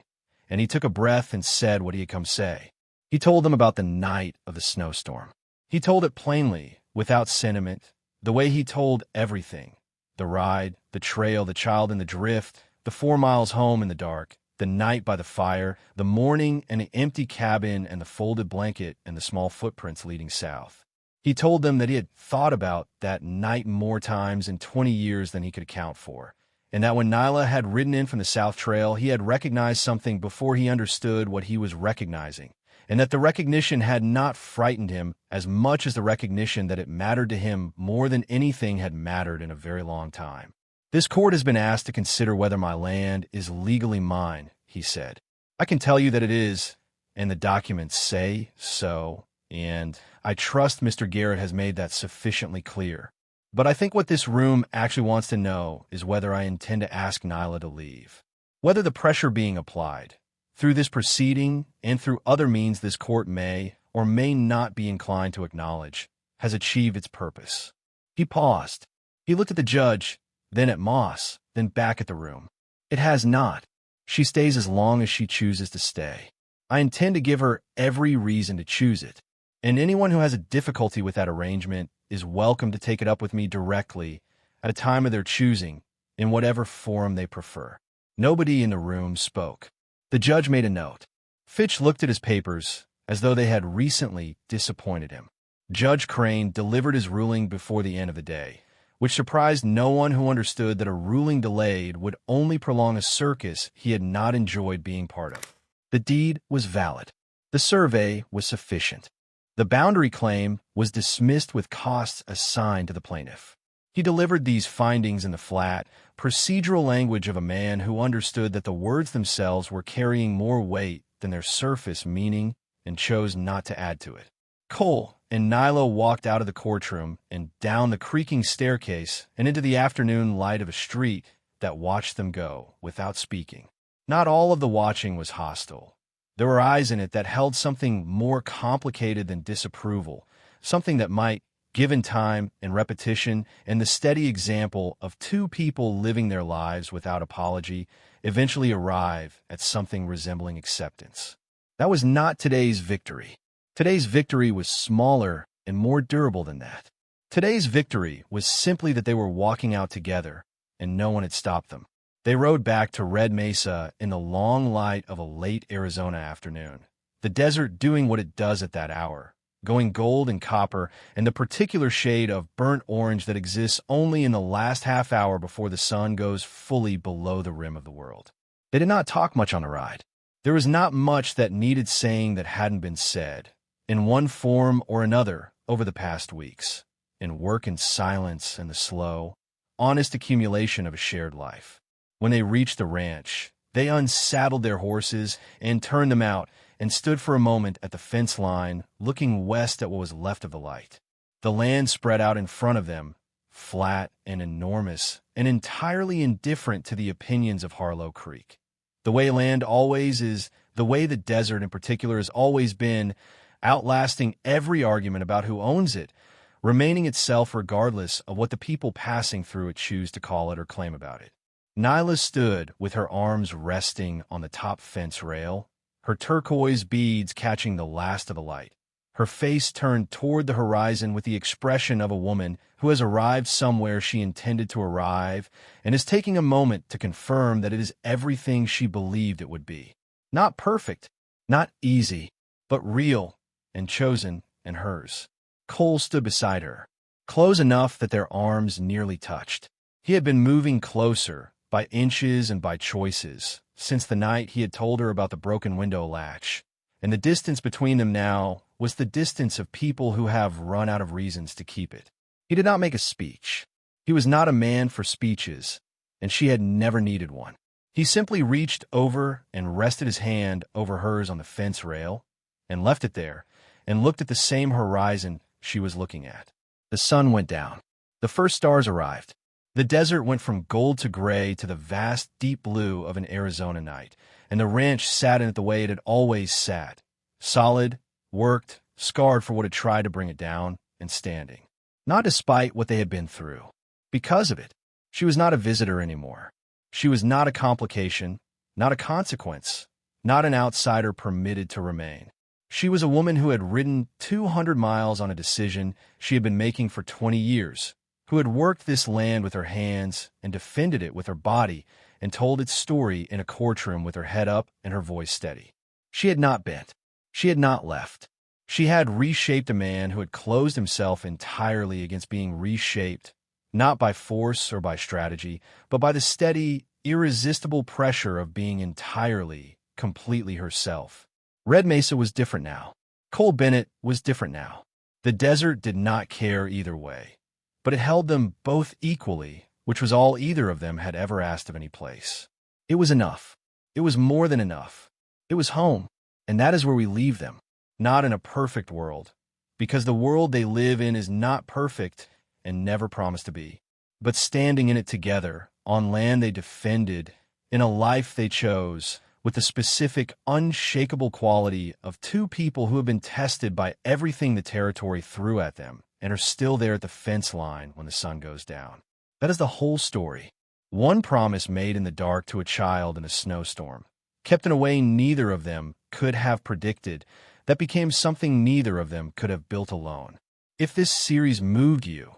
And he took a breath and said what he had come say. He told them about the night of the snowstorm. He told it plainly, without sentiment, the way he told everything: the ride, the trail, the child in the drift, the 4 miles home in the dark, the night by the fire, the morning and the empty cabin and the folded blanket and the small footprints leading south. He told them that he had thought about that night more times in 20 years than he could account for, and that when Nyla had ridden in from the South Trail, he had recognized something before he understood what he was recognizing, and that the recognition had not frightened him as much as the recognition that it mattered to him more than anything had mattered in a very long time. "This court has been asked to consider whether my land is legally mine," he said. "I can tell you that it is, and the documents say so, and I trust Mr. Garrett has made that sufficiently clear. But I think what this room actually wants to know is whether I intend to ask Nyla to leave. Whether the pressure being applied, through this proceeding and through other means this court may or may not be inclined to acknowledge, has achieved its purpose." He paused. He looked at the judge, then at Moss, then back at the room. "It has not. She stays as long as she chooses to stay. I intend to give her every reason to choose it, and anyone who has a difficulty with that arrangement is welcome to take it up with me directly at a time of their choosing, in whatever forum they prefer." Nobody in the room spoke. The judge made a note. Fitch looked at his papers as though they had recently disappointed him. Judge Crane delivered his ruling before the end of the day, which surprised no one who understood that a ruling delayed would only prolong a circus he had not enjoyed being part of. The deed was valid. The survey was sufficient. The boundary claim was dismissed with costs assigned to the plaintiff. He delivered these findings in the flat, procedural language of a man who understood that the words themselves were carrying more weight than their surface meaning and chose not to add to it. Cole and Nyla walked out of the courtroom and down the creaking staircase and into the afternoon light of a street that watched them go without speaking. Not all of the watching was hostile. There were eyes in it that held something more complicated than disapproval, something that might, given time and repetition and the steady example of 2 people living their lives without apology, eventually arrive at something resembling acceptance. That was not today's victory. Today's victory was smaller and more durable than that. Today's victory was simply that they were walking out together, and no one had stopped them. They rode back to Red Mesa in the long light of a late Arizona afternoon, the desert doing what it does at that hour, going gold and copper and the particular shade of burnt orange that exists only in the last half hour before the sun goes fully below the rim of the world. They did not talk much on the ride. There was not much that needed saying that hadn't been said. In one form or another, over the past weeks, in work and silence and the slow, honest accumulation of a shared life. When they reached the ranch, they unsaddled their horses and turned them out and stood for a moment at the fence line, looking west at what was left of the light. The land spread out in front of them, flat and enormous, and entirely indifferent to the opinions of Harlow Creek. The way land always is, the way the desert in particular has always been, outlasting every argument about who owns it, remaining itself regardless of what the people passing through it choose to call it or claim about it. Nyla stood with her arms resting on the top fence rail, her turquoise beads catching the last of the light, her face turned toward the horizon with the expression of a woman who has arrived somewhere she intended to arrive and is taking a moment to confirm that it is everything she believed it would be. Not perfect, not easy, but real and chosen and hers. Cole stood beside her, close enough that their arms nearly touched. He had been moving closer, by inches and by choices, since the night he had told her about the broken window latch, and the distance between them now was the distance of people who have run out of reasons to keep it. He did not make a speech. He was not a man for speeches, and she had never needed one. He simply reached over and rested his hand over hers on the fence rail, and left it there, and looked at the same horizon she was looking at. The sun went down. The first stars arrived. The desert went from gold to gray to the vast, deep blue of an Arizona night, and the ranch sat in it the way it had always sat, solid, worked, scarred for what had tried to bring it down, and standing. Not despite what they had been through. Because of it. She was not a visitor anymore. She was not a complication, not a consequence, not an outsider permitted to remain. She was a woman who had ridden 200 miles on a decision she had been making for 20 years, who had worked this land with her hands and defended it with her body and told its story in a courtroom with her head up and her voice steady. She had not bent. She had not left. She had reshaped a man who had closed himself entirely against being reshaped, not by force or by strategy, but by the steady, irresistible pressure of being entirely, completely herself. Red Mesa was different now. Cole Bennett was different now. The desert did not care either way, but it held them both equally, which was all either of them had ever asked of any place. It was enough. It was more than enough. It was home, and that is where we leave them, not in a perfect world, because the world they live in is not perfect and never promised to be, but standing in it together, on land they defended, in a life they chose, with the specific, unshakable quality of two people who have been tested by everything the territory threw at them and are still there at the fence line when the sun goes down. That is the whole story. One promise made in the dark to a child in a snowstorm, kept in a way neither of them could have predicted, that became something neither of them could have built alone. If this series moved you,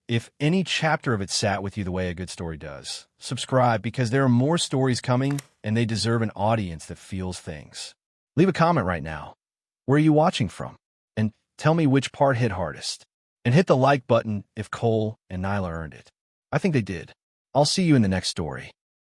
if any chapter of it sat with you the way a good story does, subscribe because there are more stories coming and they deserve an audience that feels things. Leave a comment right now. Where are you watching from? And tell me which part hit hardest. And hit the like button if Cole and Nyla earned it. I think they did. I'll see you in the next story.